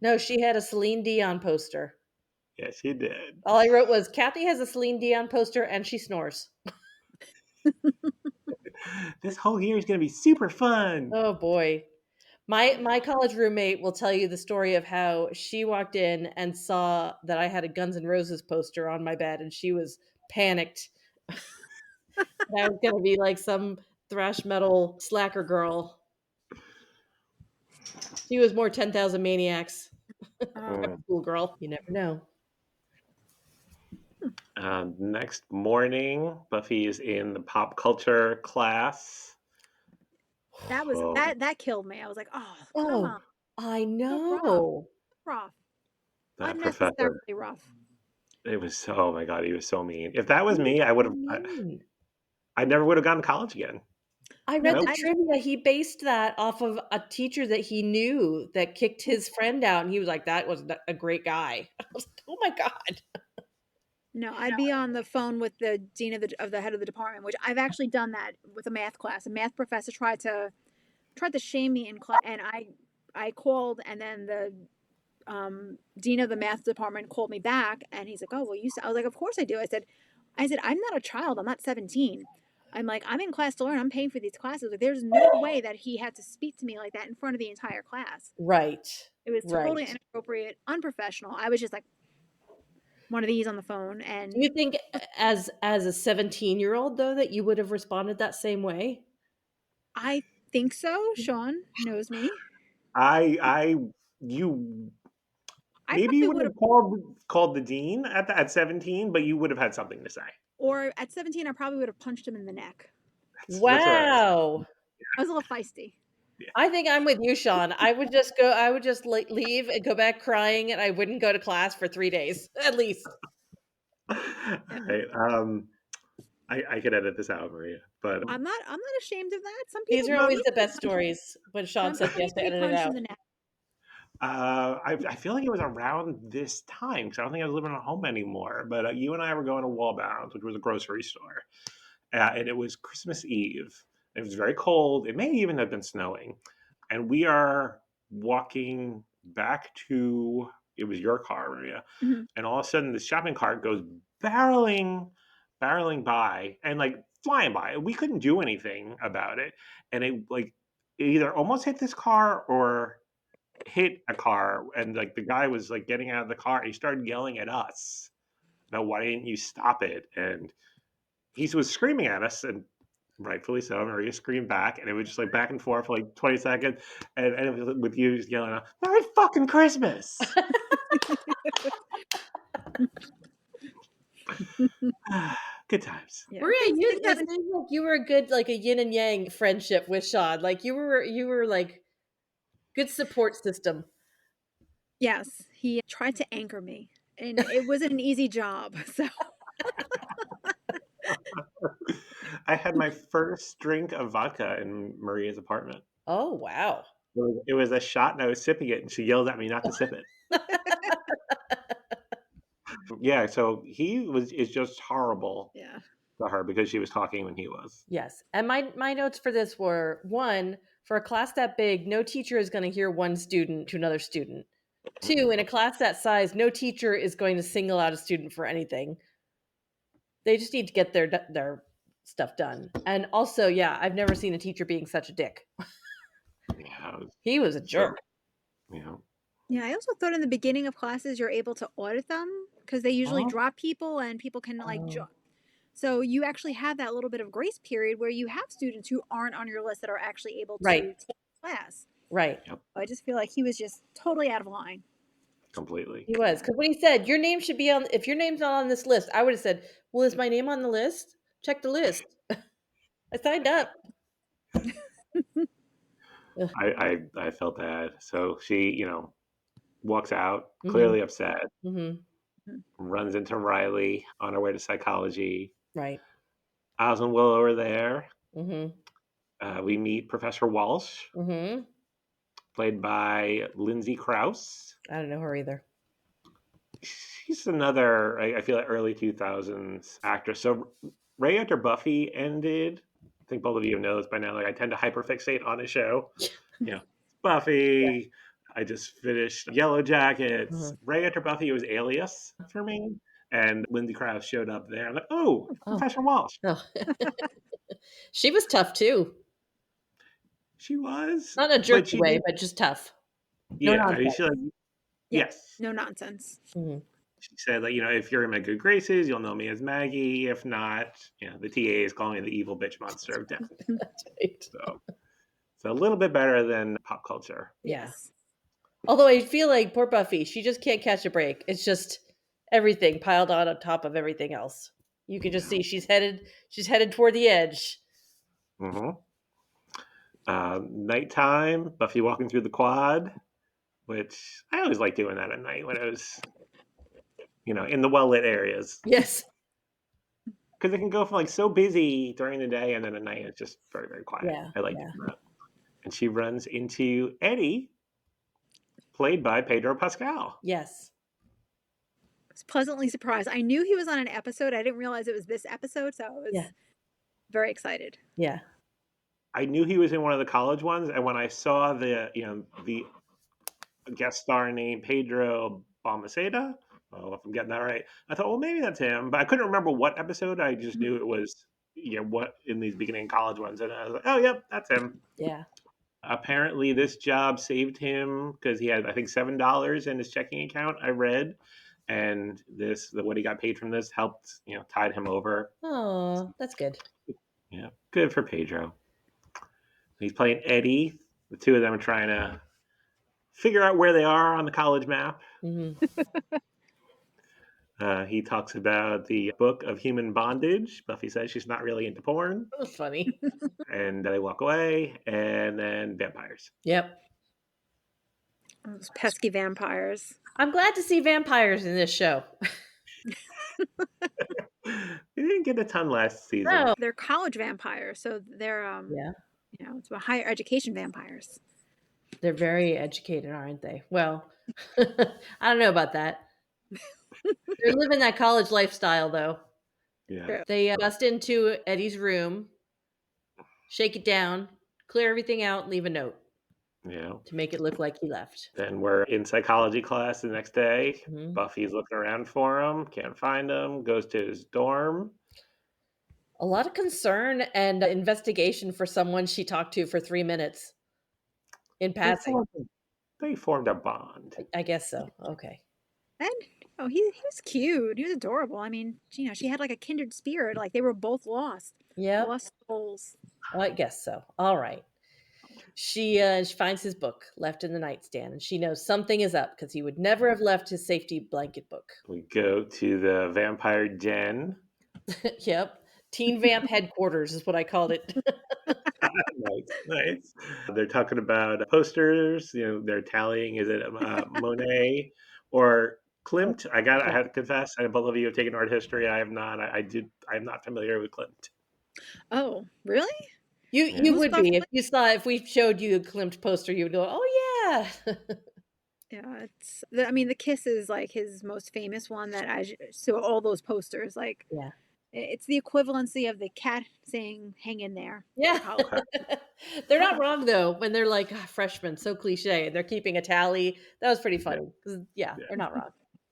No, she had a Celine Dion poster. yeah, she did. All I wrote was Kathy has a Celine Dion poster and she snores. This whole year is gonna be super fun. Oh boy. My college roommate will tell you the story of how she walked in and saw that I had a Guns N' Roses poster on my bed and she was panicked. That I was gonna be like some thrash metal slacker girl. She was more 10,000 Maniacs. Oh, Mm. Cool girl. You never know. Next morning, Buffy is in the pop culture class. Oh, that killed me. I was like, oh, come Oh, on, I so rough, know. rough, that professor. unnecessarily rough. It was so, oh my God, he was so mean. If that was He was me, so mean. I never would have gone to college again. I No, read the Nope. I trivia. He based that off of a teacher that he knew that kicked his friend out, and he was like, "That was a great guy." I was like, "Oh my god!" no, I'd be on the phone with the dean of the head of the department, which I've actually done that with a math class. A math professor tried to shame me in class, and I called, and then the dean of the math department called me back, and he's like, "Oh, well, I was like, "Of course I do." I said, "I'm not a child. I'm not 17. I'm like, I'm in class to learn. I'm paying for these classes. Like, there's no way that he had to speak to me like that in front of the entire class. Right, It was totally right. inappropriate, unprofessional. I was just like one of these on the phone, Do and you think, as a 17-year-old, though, that you would have responded that same way? I think so. Sean knows me. I, you I maybe you probably wouldn't would have, have called the dean at 17, but you would have had something to say. or at 17, I probably would have punched him in the neck. That's what I was. Wow. I was a little feisty. Yeah. I think I'm with you, Sean. I would just go. I would just leave and go back crying, and I wouldn't go to class for 3 days at least. All right. I could edit this out, Maria, but I'm not ashamed of that. These are no, always no, the best stories when Sean Some says he people has need to to be edit it punched in out. the neck. I feel like it was around this time because I don't think I was living at home anymore. But you and I were going to Wallbounds, which was a grocery store, and it was Christmas Eve. It was very cold. It may even have been snowing, and we are walking back to. It was your car, Maria, Mhm. and all of a sudden the shopping cart goes barreling by, and like flying by. We couldn't do anything about it, and it either almost hit this car or hit a car, and like the guy was like getting out of the car. He started yelling at us about why didn't you stop it, and he was screaming at us, and rightfully so. Maria screamed back, and it was just like back and forth for like 20 seconds, and it was with you just yelling out, "Merry fucking Christmas!" Good times. Yeah, Maria, things it haven't. seems like you were a good, like a yin and yang friendship with Sean. Like you were like good support system. Yes, he tried to anchor me, and it wasn't an easy job. So I had my first drink of vodka in Maria's apartment. Oh wow. It was a shot, and I was sipping it, and she yelled at me not to sip it. Yeah, so he is just horrible yeah, to her because she was talking when he was. Yes. And my notes for this were one, for a class that big, no teacher is going to hear one student to another student. Two, in a class that size, no teacher is going to single out a student for anything. They just need to get their stuff done. And also, yeah, I've never seen a teacher being such a dick. Yeah. He was a jerk. You know. Yeah, I also thought in the beginning of classes you're able to audit them because they usually Oh. drop people and people can Oh. so you actually have that little bit of grace period where you have students who aren't on your list that are actually able to Right. take the class. Right. Yep. I just feel like he was just totally out of line. Completely. He was. Because when he said, your name should be on, if your name's not on this list, I would have said, well, is my name on the list? Check the list. I signed up. Ugh. I felt that. So she, walks out, Mhm. clearly upset, Mhm. runs into Riley on her way to psychology. Right. Oz and Willow are there. Mhm. We meet Professor Walsh, Mhm. played by Lindsay Krause. I don't know her either. She's another, I feel like, early 2000s actress. So right after Buffy ended, I think both of you know this by now, like I tend to hyperfixate on a show. Buffy. I just finished Yellow Jackets. Mhm. Right after Buffy, it was Alias for me. And Lindsay Krause showed up there. I'm like, oh, it's Oh. Professor Walsh. Oh. She was tough too. She was. Not in a But jerky she way, did. but just tough. No Yeah. I mean, nonsense. Yeah. yes. No nonsense. Mhm. She said, like, if you're in my good graces, you'll know me as Maggie. If not, the TA is calling me the evil bitch monster of death. That's right. So a little bit better than pop culture. Yeah. Yes. Although I feel like poor Buffy, she just can't catch a break. It's just everything piled on top of everything else. You can just see she's headed toward the edge. Mm-hmm. Nighttime, Buffy walking through the quad, which I always like doing that at night when it was, in the well lit areas. Yes. Because it can go from like so busy during the day and then at night it's just very, very quiet. Yeah. I like Yeah. doing that. And she runs into Eddie, played by Pedro Pascal. Yes. I was pleasantly surprised. I knew he was on an episode. I didn't realize it was this episode, so I was Yeah. very excited. Yeah. I knew he was in one of the college ones, and when I saw the guest star named Pedro Balmaceda, oh, if I'm getting that right, I thought, well, maybe that's him, but I couldn't remember what episode. I just knew it was, what in these beginning college ones, and I was like, oh, yep, that's him. Yeah. Apparently, this job saved him because he had, I think, $7 in his checking account. I read, and what he got paid from this helped, tide him over. Oh, that's good. Yeah, good for Pedro. He's playing Eddie. The two of them are trying to figure out where they are on the college map. Mhm. He talks about the book of human bondage. Buffy says she's not really into porn. That was funny. And they walk away, and then vampires. Yep. Those pesky vampires. I'm glad to see vampires in this show. They didn't get a ton last season. No. They're college vampires, so they're Yeah. it's about higher education vampires. They're very educated, aren't they? Well, I don't know about that. They're living that college lifestyle, though. Yeah. True. They bust into Eddie's room, shake it down, clear everything out, leave a note Yeah. to make it look like he left. Then we're in psychology class the next day. Mhm. Buffy's looking around for him, can't find him, goes to his dorm. A lot of concern and investigation for someone she talked to for 3 minutes in passing. They formed a bond. I guess so. Okay. And he was cute. He was adorable. I mean, she had like a kindred spirit. Like they were both lost. Yeah, Lost souls. I guess so. All right. She finds his book left in the nightstand, and she knows something is up because he would never have left his safety blanket book. We go to the vampire den. Yep. Teen Vamp headquarters is what I called it. Nice. They're talking about posters. They're tallying. Is it Monet or Klimt? I had to confess. I both of you have taken art history. I have not. I'm not familiar with Klimt. Oh, really? You would Stuff be if we showed you a Klimt poster. You would go, oh yeah. Yeah, the Kiss is like his most famous one so all those posters, like, Yeah. it's the equivalency of the cat saying, hang in there. Yeah. College. They're not wrong though when they're like, freshmen, so cliche. They're keeping a tally. That was pretty funny. 'Cause, yeah, they're not wrong.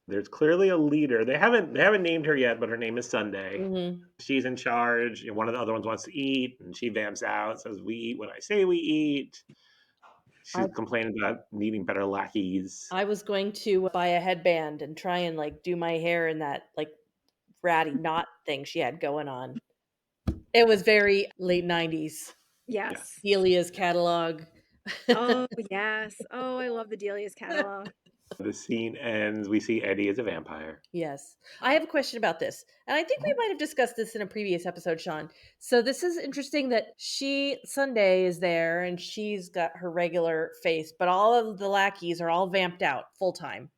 There's clearly a leader. They haven't named her yet, but her name is Sunday. Mm-hmm. She's in charge. One of the other ones wants to eat, and she vamps out, says, "We eat when I say we eat." I She's complaining about needing better lackeys. I was going to buy a headband and try and like do my hair in that like ratty knot thing she had going on. It was very late 90s. Yes. Yes. Delia's catalog. Oh, yes. Oh, I love the Delia's catalog. The scene ends. We see Eddie as a vampire. Yes. I have a question about this. And I think we might have discussed this in a previous episode, Sean. So this is interesting that Sunday is there and she's got her regular face, but all of the lackeys are all vamped out full time.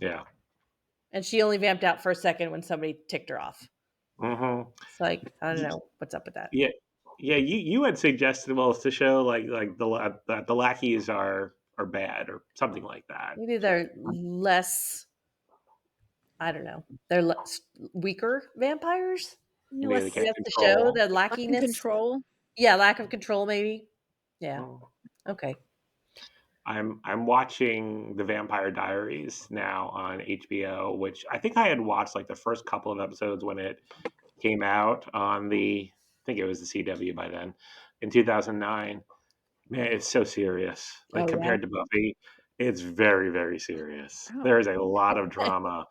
Yeah. And she only vamped out for a second when somebody ticked her off. Mm-hmm. It's like, I don't know what's up with that. Yeah. Yeah. You had suggested, well, to show that the lackeys are bad or something like that. Maybe they're less, I don't know, they're less, weaker vampires? Maybe they Less can't Just to show control. the lack of lackiness. control. Yeah, lack of control, maybe. Yeah. Mm. Okay. I'm watching The Vampire Diaries now on HBO, which I think I had watched like the first couple of episodes when it came out on I think it was the CW by then, in 2009. Man, it's so serious. Like Oh, yeah. compared to Buffy, it's very, very serious. Oh. There's a lot of drama.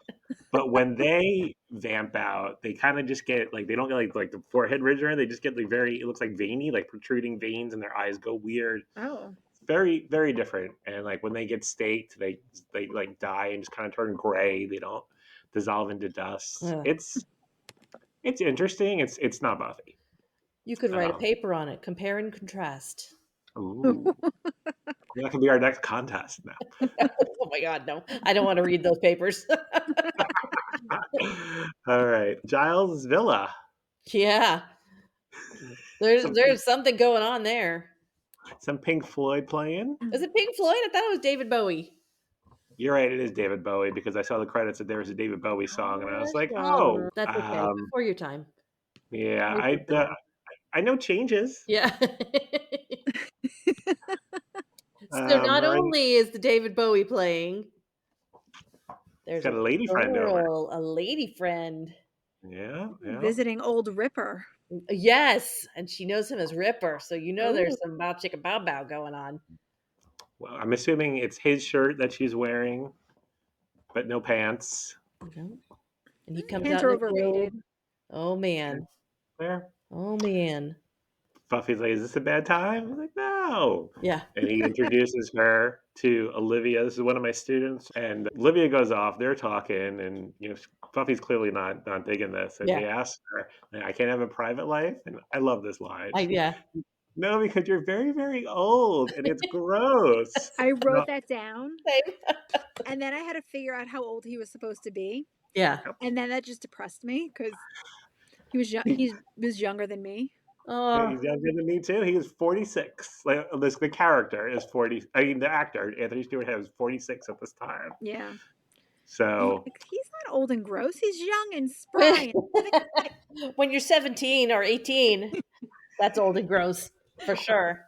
But when they vamp out, they kind of just get like they don't get like the forehead ridge or anything. They just get like it looks like veiny, like protruding veins, and their eyes go weird. Oh. Very, very different. And like when they get staked, they like die and just kind of turn gray. They don't dissolve into dust. Ugh. It's interesting. It's not Buffy. You could write a Um, paper on it, compare and contrast. Ooh, that could be our next contest now. Oh my God, no. I don't want to read those papers. All right, Giles Villa. Yeah. Some There's something going on there. some Pink Floyd playing. Is it Pink Floyd? I thought it was David Bowie. You're right, it is David Bowie because I saw the credits that there was a David Bowie song, and I was like, oh, That's okay. Before your time. yeah. I know Changes. Yeah. So not Right. only is the David Bowie playing, there's Got a lady friend over. a lady friend. Yeah, yeah. Visiting old Ripper. Yes, and she knows him as Ripper, so there's Ooh. some bow chicka bow bow going on. Well, I'm assuming it's his shirt that she's wearing, but no pants. And he comes Pants out are in his overrated. robe. Oh man. There. Oh man. Buffy's like, is this a bad time? He's like, no. Yeah. And he introduces her to Olivia. This is one of my students. And Olivia goes off. They're talking, and Buffy's clearly not digging this. And Yeah. he asks her, I can't have a private life? And I love this line. Yeah. No, because you're very, very old, and it's gross. I No, wrote that down, and then I had to figure out how old he was supposed to be, Yeah. and then that just depressed me because he was younger than me. Oh, he's younger than me too. He is 46. Like the character is 40. I mean, the actor Anthony Stewart was 46 at this time. Yeah. I'm So like, he's not old and gross. He's young and spry. when you're 17 or 18, that's old and gross for sure.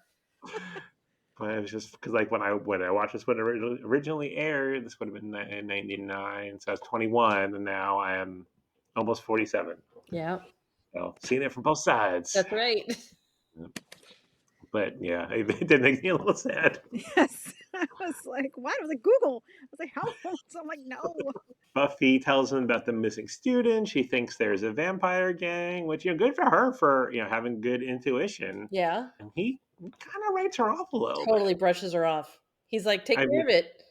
but it was just because like when I watched this when it originally aired, this would have been in '99. So I was 21, and now I am almost 47. Yeah, So seeing it from both sides. that's right. But yeah, it did make me a little sad. Yes. I was like, what? I was like, Google. I was like, how old? So I'm like, no. Buffy tells him about the missing student. She thinks there's a vampire gang, which good for her for having good intuition. Yeah, And he kind of writes her off a little totally bit. brushes her off. He's like, take I care mean, of it.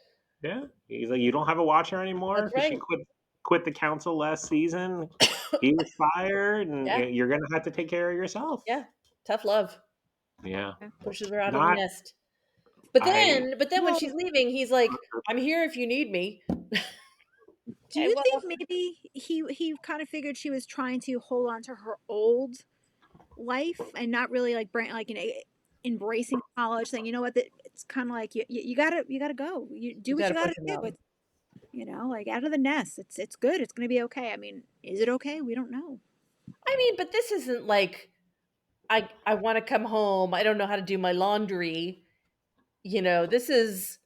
yeah, he's like, you don't have a watcher anymore That's because she right. quit the council last season. He was fired, and Yeah. you're gonna have to take care of yourself. Yeah, tough love. Yeah. Pushes her out of the Not. nest. But I. then when she's leaving, he's like, I'm here if you need me. Do you think maybe he kind of figured she was trying to hold on to her old life and not really like embracing college, saying, you know what, it's kind of like you gotta go. You do what you gotta do. It's, like out of the nest. It's good. It's gonna be okay. I mean, is it okay? We don't know. I mean, but this isn't like I want to come home. I don't know how to do my laundry. This is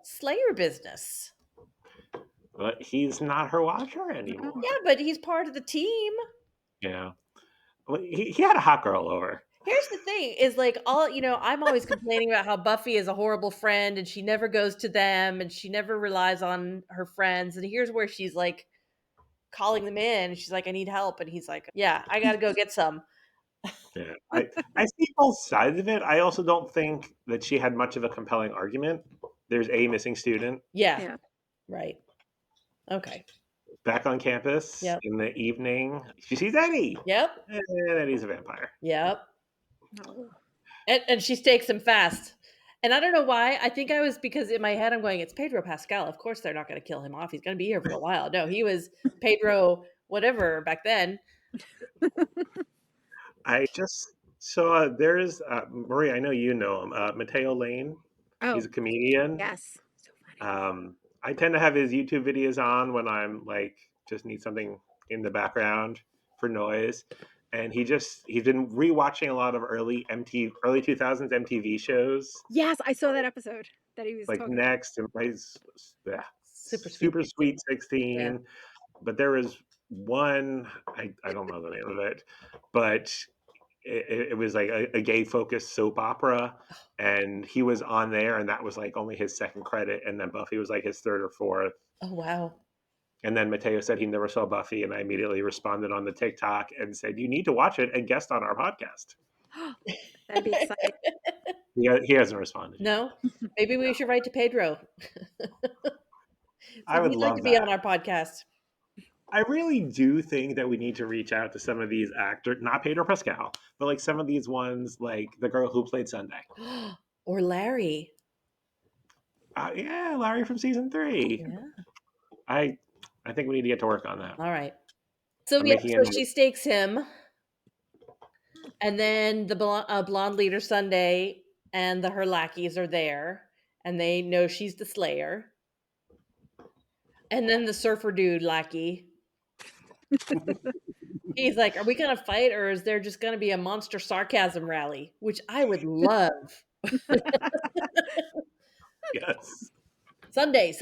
Slayer business. But he's not her watcher anymore. Yeah, but he's part of the team. Yeah. Well, he had a hot girl over. Here's the thing is like I'm always complaining about how Buffy is a horrible friend and she never goes to them and she never relies on her friends. And here's where she's like calling them in. She's like, I need help. And he's like, yeah, I got to go get some. Yeah. I see both sides of it. I also don't think that she had much of a compelling argument. There's a missing student Yeah. Right. Okay. back on campus in the evening. She sees Eddie. Yep. And Eddie's a vampire. Yep. No. And she stakes him fast. And I don't know why. I think I was because in my head I'm going, it's Pedro Pascal. Of course they're not going to kill him off. He's going to be here for a while. No, he was Pedro whatever back then. I just saw there's Marie. I know you know him. Mateo Lane. Oh, He's a comedian. yes. So funny. I tend to have his YouTube videos on when I'm like just need something in the background for noise. And he's been rewatching a lot of early 2000s MTV shows. Yes, I saw that episode that he was Like talking Next and Super Sweet 16. Yeah. But there was one, I don't know the name of it, but it was like a gay focused soap opera, and he was on there, and that was like only his second credit, and then Buffy was like his third or fourth. Oh wow. And then Mateo said he never saw Buffy, and I immediately responded on the TikTok and said, you need to watch it and guest on our podcast. That'd be exciting. He hasn't responded. No? Maybe we should write to Pedro. I would he'd love like to be that. on our podcast. I really do think that we need to reach out to some of these actors, not Pedro Pascal, but like some of these ones, like the girl who played Sunday. Or Larry. Yeah, Larry from season 3. Yeah. I think we need to get to work on that. All right. So I'm yeah, making so it- she stakes him. And then the blonde leader Sunday and her lackeys are there. And they know she's the Slayer. And then the surfer dude lackey. He's like, are we going to fight or is there just going to be a monster sarcasm rally? Which I would love. Yes. Sunday.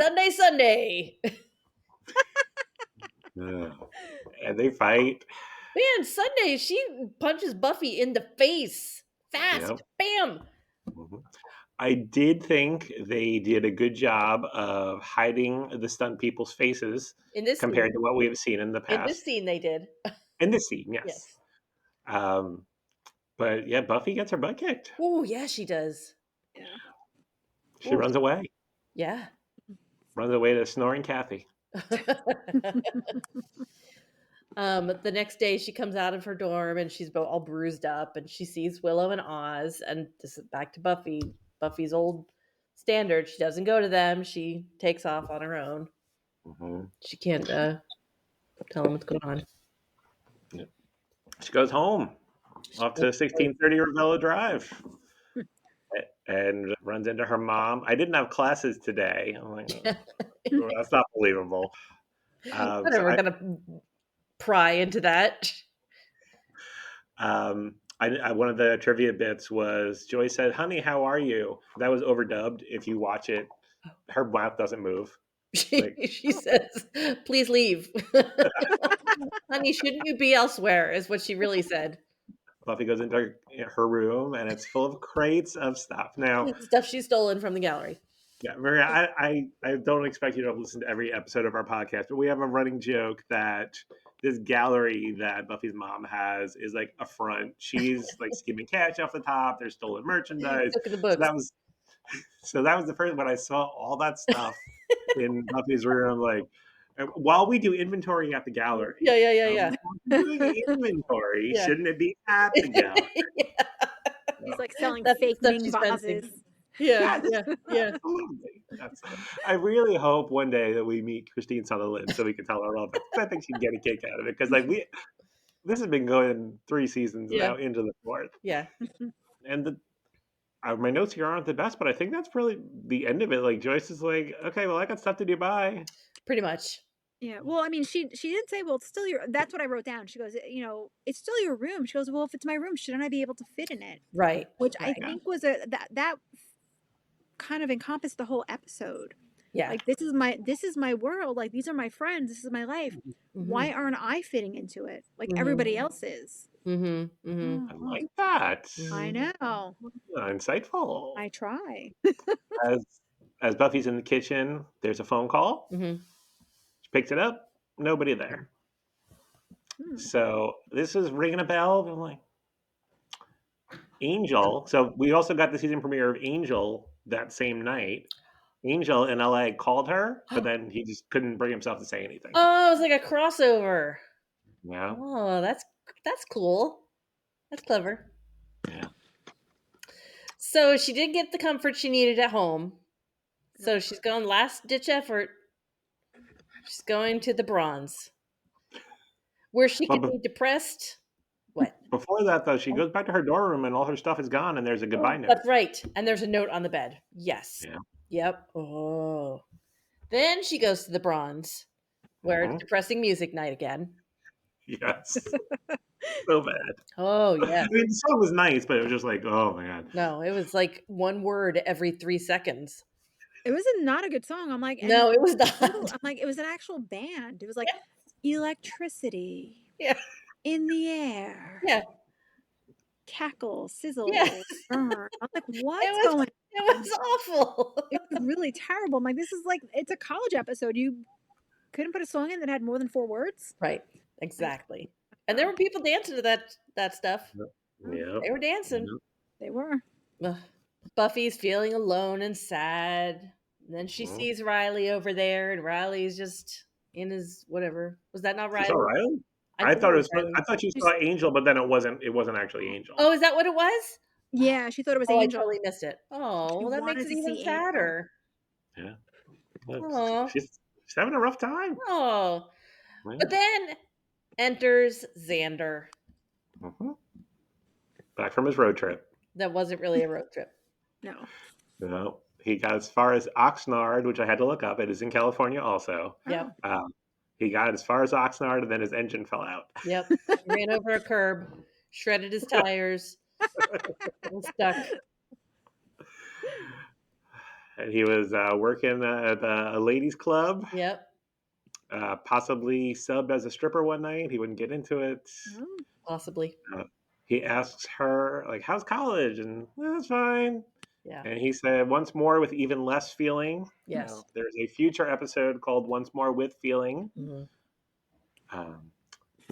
And they fight. Man, Sunday, she punches Buffy in the face. Fast. Yep. Bam. Mhm. I did think they did a good job of hiding the stunt people's faces In this compared scene. to what we have seen in the past. In this scene, they did. In this scene, yes. Yes. But yeah, Buffy gets her butt kicked. Oh, yeah, she does. Yeah. She runs away. Yeah. Runs away to snoring Kathy. The next day she comes out of her dorm and she's all bruised up and she sees Willow and Oz, and this is back to Buffy's old standard. She doesn't go to them. She takes off on her own. Mm-hmm. She can't tell them what's going on. She goes home off to 1630 Ravella Drive and runs into her mom. I didn't have classes today. I'm like, oh, that's not believable. Whatever, gonna pry into that. One of the trivia bits was Joy said, "Honey, how are you?" That was overdubbed. If you watch it, her mouth doesn't move. She says, "Please leave." Honey, shouldn't you be elsewhere? Is what she really said. Buffy goes into her room and it's full of crates of stuff. Now, stuff she's stolen from the gallery. Yeah, Maria, I don't expect you to listen to every episode of our podcast, but we have a running joke that this gallery that Buffy's mom has is like a front. She's like skimming cash off the top. There's stolen merchandise. Look at the books. So that was the first when I saw all that stuff in Buffy's room. Like, while we do inventory at the gallery, yeah. Doing inventory, Yeah. shouldn't it be at the gallery? Yeah. He's like selling That's fake stuff Ming she's vases. Yeah. Absolutely. I really hope one day that we meet Christine Sutherland so we can tell her all about it. I think she'd get a kick out of it because this has been going 3 seasons now into the 4th. Yeah. And my notes here aren't the best, but I think that's really the end of it. Like Joyce is like, okay, well, I got stuff to do. Bye. Pretty much. Yeah. Well, I mean, she did say, well, it's still your. That's what I wrote down. She goes, it's still your room. She goes, well, if it's my room, shouldn't I be able to fit in it? Right. Which I think was that kind of encompassed the whole episode. Yeah. Like this is my world. Like these are my friends. This is my life. Why aren't I fitting into it? Like everybody else is. Mm-hmm. Mm-hmm. I like that. I know. Insightful. I try. As as Buffy's in the kitchen, there's a phone call. Mm-hmm. She picks it up. Nobody there. Hmm. So this is ringing a bell. I'm like, Angel. So we also got the season premiere of Angel that same night. Angel in LA called her, but then he just couldn't bring himself to say anything. Oh, it was like a crossover. Yeah. Oh, that's cool. That's clever. Yeah. So she did get the comfort she needed at home. So she's going last ditch effort. She's going to the Bronze, where she But could be depressed. What? before that, though, she goes back to her dorm room and all her stuff is gone, and there's a goodbye note. That's right. And there's a note on the bed. Yes. Yeah. Yep. Oh. Then she goes to the Bronze, where it's depressing music night again. Yes. So bad. Oh, yeah. I mean, the song was nice, but it was just like, oh my god. No, it was like one word every 3 seconds. It was not a good song. I'm like, No, it was not. I'm like, it was an actual band. It was like electricity Yeah. in the air. Yeah. Cackle, sizzle, Yes. burn. I'm like, what's going on? It was awful. It was really terrible. I'm like, this is like, it's a college episode. You couldn't put a song in that had more than 4 words? Right. Exactly. And there were people dancing to that stuff. Yeah. They were dancing. They were. Ugh. Buffy's feeling alone and sad. And then she sees Riley over there, and Riley's just in his whatever. Was that not She Riley? saw Riley? I thought it was. I thought you saw Angel, but then it wasn't. It wasn't actually Angel. Oh, is that what it was? Yeah, she thought it was Oh, Angel. I totally missed it. Oh, well, that makes it even sadder. Yeah. Oh. She's having a rough time. Oh. Yeah. But then enters Xander. Back from his road trip. That wasn't really a road trip. No. No. He got as far as Oxnard, which I had to look up. It is in California also. Yep. He got as far as Oxnard, and then his engine fell out. Yep. Ran over a curb, shredded his tires, and stuck. And he was working at a ladies' club. Yep. Possibly subbed as a stripper one night. He wouldn't get into it. Possibly. He asks her, like, how's college? And that's fine. Yeah. And he said, once more with even less feeling. Yes. There's a future episode called Once More with Feeling.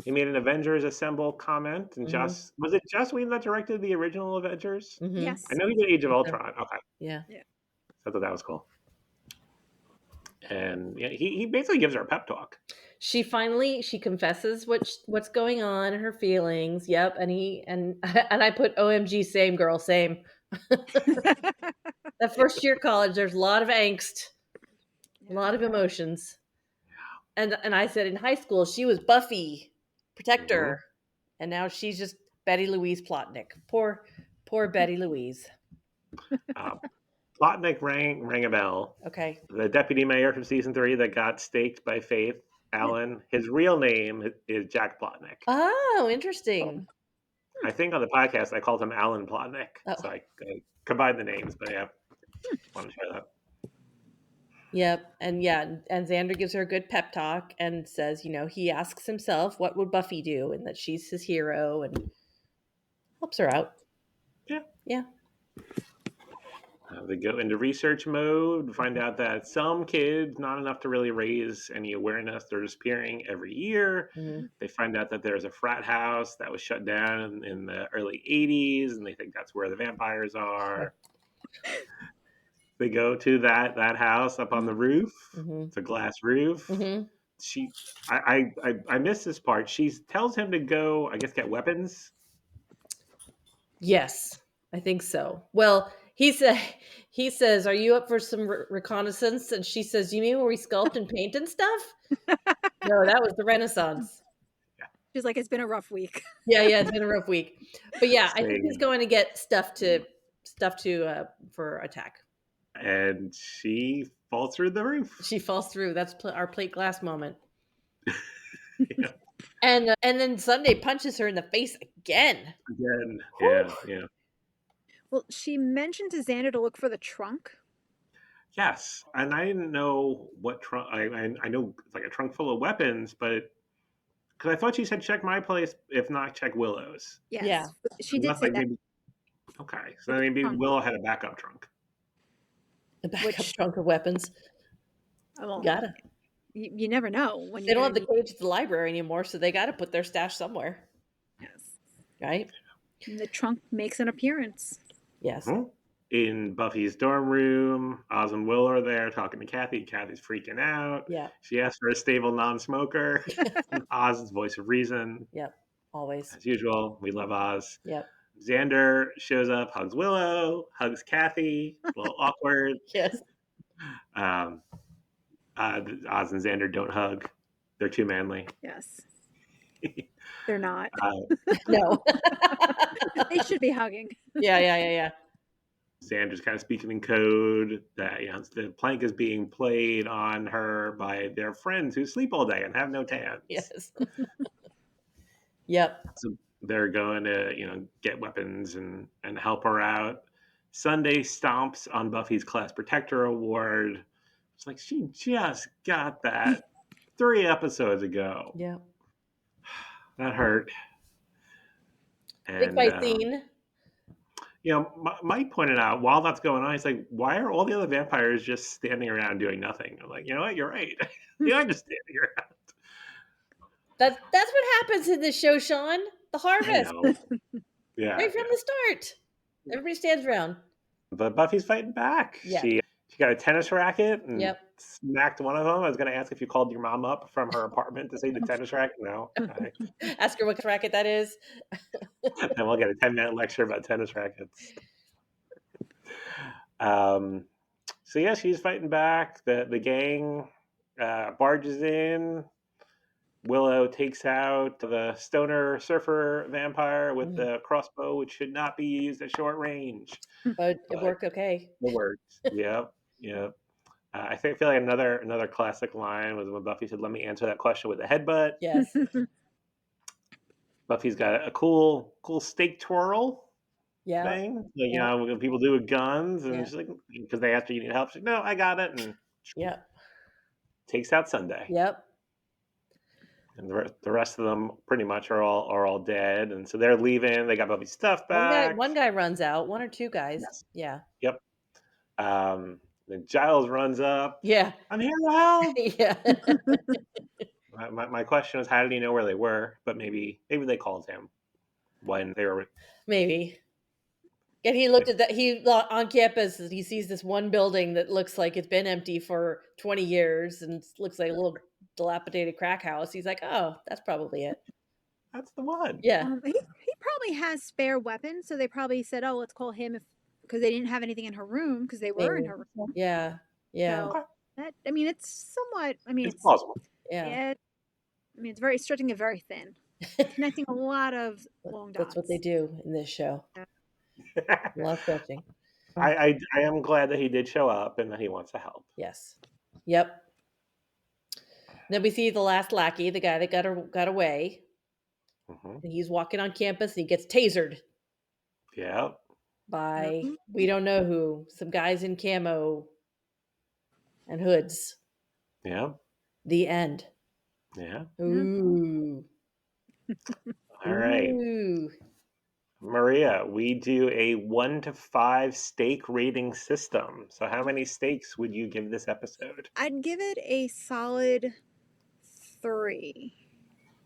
He made an Avengers Assemble comment. And was it Joss Whedon that directed the original Avengers? Yes. I know he did Age of Ultron. Okay. Yeah. I thought that was cool. And yeah, he basically gives her a pep talk. She confesses what's going on and her feelings. Yep. And I put OMG, same girl, same. That first year college, there's a lot of angst, a lot of emotions. And I said in high school she was Buffy, protector, and now she's just Betty Louise Plotnick. Poor Betty Louise. Plotnick rang a bell. Okay. The deputy mayor from season 3 that got staked by Faith Allen. His real name is Jack Plotnick. Oh, interesting. I think on the podcast I called him Alan Plotnick. So I combined the names, but yeah, want to share that. Yep. And Xander gives her a good pep talk and says, he asks himself, what would Buffy do? And that she's his hero and helps her out. Yeah. Yeah. They go into research mode, find out that some kids, not enough to really raise any awareness, they're disappearing every year. They find out that there's a frat house that was shut down in the early 80s, and they think that's where the vampires are. They go to that house up on the roof. It's a glass roof. I missed this part. She tells him to go, I guess, get weapons. Yes, I think so. Well, he says, "Are you up for some reconnaissance?" And she says, "You mean where we sculpt and paint and stuff?" No, that was the Renaissance. She's like, "It's been a rough week." Yeah, it's been a rough week. But yeah, I think he's going to get stuff to for attack. And she falls through the roof. She falls through. That's our plate glass moment. Yeah. And then Sunday punches her in the face again. Yeah. Well, she mentioned to Xander to look for the trunk. Yes, and I didn't know what trunk. I know it's like a trunk full of weapons, but because I thought she said check my place, if not check Willow's. Yes, Yeah. she did Unless say like that. maybe okay, so With the maybe trunk, Willow had a backup trunk. The backup which trunk of weapons. well, Gotta. you never know when They you're don't going have to the need. cage at the library anymore, so they got to put their stash somewhere, Yes, right? and the trunk makes an appearance. Yes. Mhm. In Buffy's dorm room, Oz and Willow are there talking to Kathy. Kathy's freaking out. Yeah. She asks for a stable non-smoker. Oz's voice of reason, Yep. Always. as usual. We love Oz. Yep. Xander shows up, hugs Willow, hugs Kathy. A little awkward. Yes. Um, Oz and Xander don't hug. They're too manly. Yes, they're not. No. They should be hugging. Yeah. Xander's kind of speaking in code that the plank is being played on her by their friends who sleep all day and have no tans. Yes. Yep. So they're going to get weapons and help her out. Sunday stomps on Buffy's Class Protector Award. It's like she just got that 3 episodes ago. Yeah. That hurt. Big And fight scene. Mike pointed out while that's going on, he's like, "Why are all the other vampires just standing around doing nothing?" I'm like, you know what? You're right. They are just standing around. That's what happens in this show, Sean. The I harvest. know. Yeah. Right from the start. Everybody stands around. But Buffy's fighting back. Yeah. She got a tennis racket and Yep. smacked one of them. I was going to ask if you called your mom up from her apartment to say the tennis racket. No. Okay. Ask her what racket that is. And we'll get a 10-minute lecture about tennis rackets. So yeah, she's fighting back. The gang barges in. Willow takes out the stoner surfer vampire with the crossbow, which should not be used at short range. But it worked okay. It worked. Yep. I feel like another classic line was when Buffy said, "Let me answer that question with a headbutt." Yes. Buffy's got a cool steak twirl Yeah. thing, when people do with guns, and she's like, because they asked her, "You need help?" She's like, "No, I got it," and takes out Sunday. Yep. And the rest of them pretty much are all dead, and so they're leaving. They got Buffy's stuff back. One guy runs out. One or two guys. Yes. Yeah. Yep. Then Giles runs up. Yeah. I'm here to help. Yeah. My question was, how did he know where they were? But maybe they called him when they were. Maybe. And he looked at that. He on campus. He sees this one building that looks like it's been empty for 20 years and looks like a little dilapidated crack house. He's like, "Oh, that's probably it." That's the one. Yeah. He probably has spare weapons, so they probably said, "Oh, let's call him," because they didn't have anything in her room because they were in her room. Yeah. Yeah. So it's somewhat. It's plausible. Yeah. It's very stretching it very thin, connecting a lot of long dots. That's what they do in this show. A lot of stretching. I am glad that he did show up and that he wants to help. Yes. Yep. Then we see the last lackey, the guy that got away. Mm-hmm. He's walking on campus and he gets tasered. Yeah. By we don't know who, some guys in camo and hoods. Yeah. The end. Yeah. Ooh. All right. Ooh. Maria, we do a 1 to 5 steak rating system. So how many steaks would you give this episode? I'd give it a solid 3.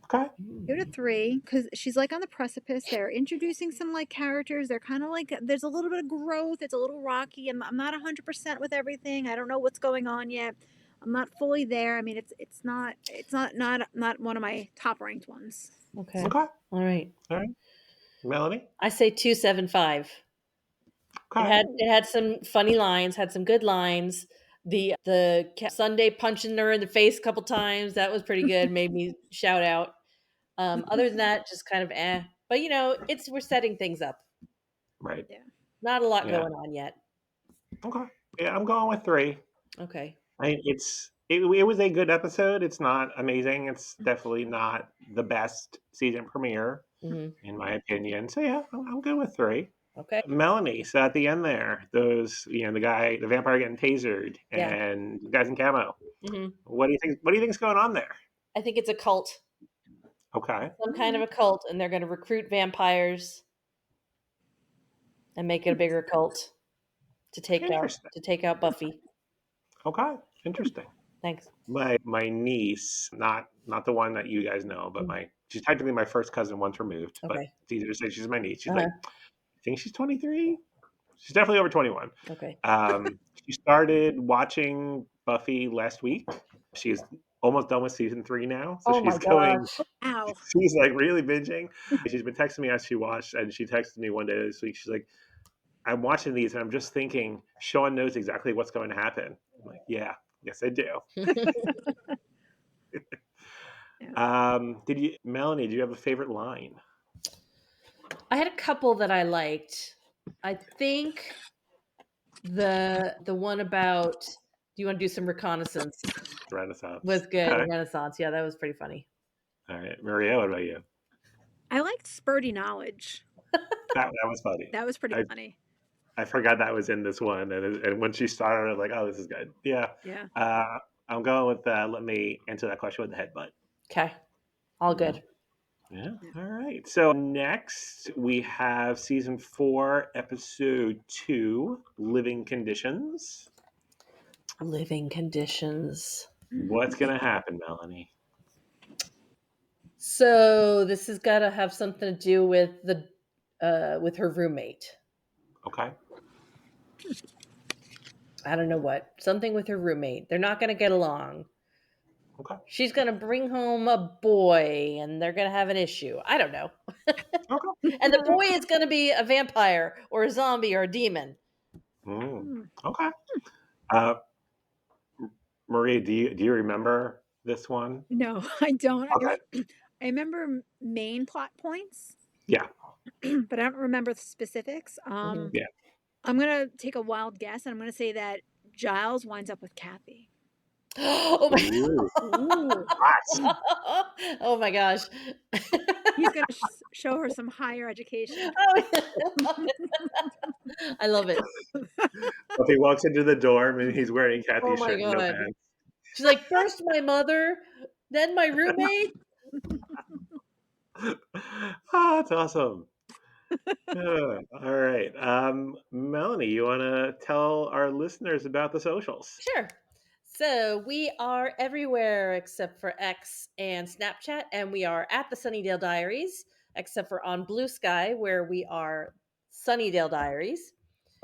Okay. Give it a 3 because she's like on the precipice. They're introducing some like characters. They're kind of like there's a little bit of growth. It's a little rocky. I'm not 100% with everything. I don't know what's going on yet. I'm not fully there. I mean, it's not one of my top ranked ones. Okay. Okay. All right. Melanie? I say 2.75. Okay. It had some funny lines, had some good lines. The Sunday punching her in the face a couple times, that was pretty good. Made me shout out. Other than that, just kind of eh. But we're setting things up. Right. Yeah. Not a lot going on yet. Okay. Yeah, I'm going with 3. Okay. It was a good episode. It's not amazing. It's definitely not the best season premiere, in my opinion. So yeah, I'm good with 3. Okay. Melanie, so at the end there, those, the vampire getting tasered Yeah. and the guys in camo. Hmm. What do you think? What do you think's going on there? I think it's a cult, Okay. some kind of a cult, and they're going to recruit vampires and make it a bigger cult Interesting. to take out Buffy. Okay. Interesting. Thanks. My niece, not the one that you guys know, but she's technically my first cousin once removed, but Okay. it's easier to say she's my niece. She's Uh-huh. like, I think she's 23. She's definitely over 21. Okay. She started watching Buffy last week. She's almost done with season 3 now, so Oh my she's going. gosh. Ow. She's like really binging. She's been texting me as she watched, and she texted me one day this week. She's like, "I'm watching these, and I'm just thinking Sean knows exactly what's going to happen." I'm like, "Yeah, yes, I do." Melanie? Do you have a favorite line? I had a couple that I liked. I think the one about do you want to do some reconnaissance Renaissance. was good. Okay. Renaissance. Yeah, that was pretty funny. All right, Maria. What about you? I liked Spurty Knowledge. That was funny. That was pretty I, funny. I forgot that was in this one, and when she started, I was like, "Oh, this is good." Yeah. Yeah. I'm going with let me answer that question with the headbutt. Okay. All good. Yeah. All right. So next we have season 4, episode 2, Living Conditions. Living conditions. What's gonna happen, Melanie? So this has got to have something to do with the with her roommate. Okay. I don't know what. Something with her roommate. They're not going to get along. Okay. She's going to bring home a boy and they're going to have an issue. I don't know. Okay. And the boy is going to be a vampire or a zombie or a demon. Okay. Uh, Maria, do you remember this one? No, I don't. Okay. I remember main plot points, Yeah. but I don't remember the specifics. Yeah. I'm gonna take a wild guess, and I'm gonna say that Giles winds up with Kathy. Oh my Ooh. Ooh. Hot. Oh my gosh. He's gonna show her some higher education. I love it. If he walks into the dorm and he's wearing Oh Kathy's my shirt and no god. pants. She's like, first my mother, then my roommate. That's awesome. All right. Melanie, you want to tell our listeners about the socials? Sure. So we are everywhere except for X and Snapchat, and we are at the Sunnydale Diaries, except for on Blue Sky, where we are Sunnydale Diaries.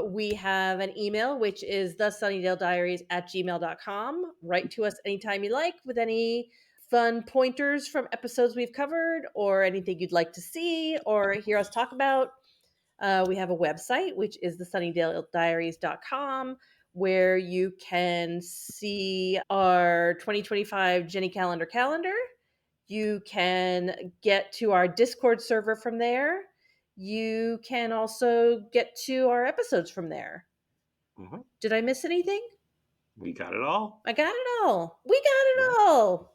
We have an email, which is thesunnydalediaries@gmail.com. Write to us anytime you like with any fun pointers from episodes we've covered or anything you'd like to see or hear us talk about. We have a website, which is thesunnydalediaries.com, where you can see our 2025 Jenny calendar. You can get to our Discord server from there. You can also get to our episodes from there. Mm-hmm. Did I miss anything? We got it all. I got it all. We got it all.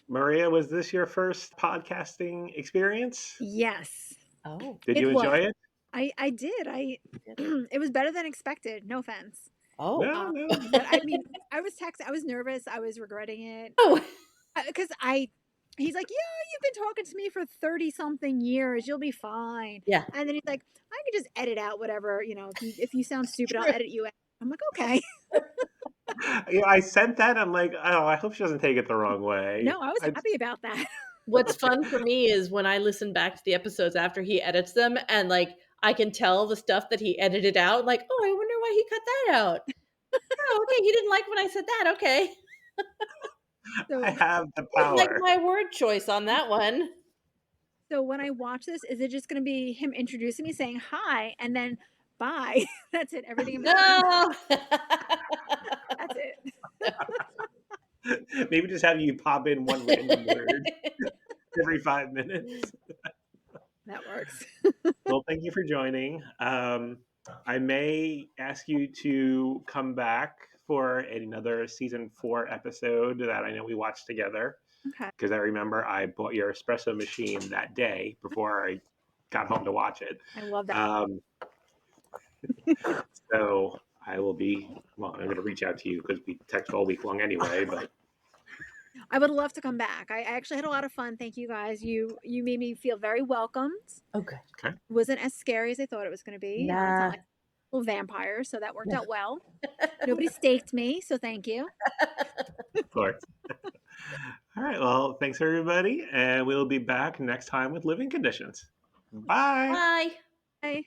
Maria, was this your first podcasting experience? Yes. Oh. Did It you enjoy was. it? I did. It was better than expected. No offense. Oh. No. But I mean, I was nervous. I was regretting it. Oh. Because he's like, yeah, you've been talking to me for 30 something years. You'll be fine. Yeah. And then he's like, I can just edit out whatever, if you sound stupid, I'll edit you out. I'm like, okay. I sent that. I'm like, oh, I hope she doesn't take it the wrong way. No, I was happy about that. What's fun for me is when I listen back to the episodes after he edits them and like I can tell the stuff that he edited out, like, oh, I wonder why he cut that out. Oh, okay, he didn't like when I said that. Okay. So, I have the I like power. my word choice on that one. so when I watch this, is it just going to be him introducing me, saying hi, and then bye? That's it. Everything in between. No. That's it. Maybe just have you pop in one random word every 5 minutes. That works. Well, thank you for joining. I may ask you to come back for another season 4 episode that I know we watched together. Okay. Because I remember I bought your espresso machine that day before I got home to watch it. I love that. So I will be. Well, I'm going to reach out to you because we text all week long anyway. But I would love to come back. I actually had a lot of fun. Thank you guys. You made me feel very welcomed. Okay. okay, It wasn't as scary as I thought it was going to be. It's Nah. not like a little vampire, so that worked out well. Nobody staked me, so thank you. of course. All right. Well, thanks everybody, and we'll be back next time with living conditions. Bye. Bye. Bye.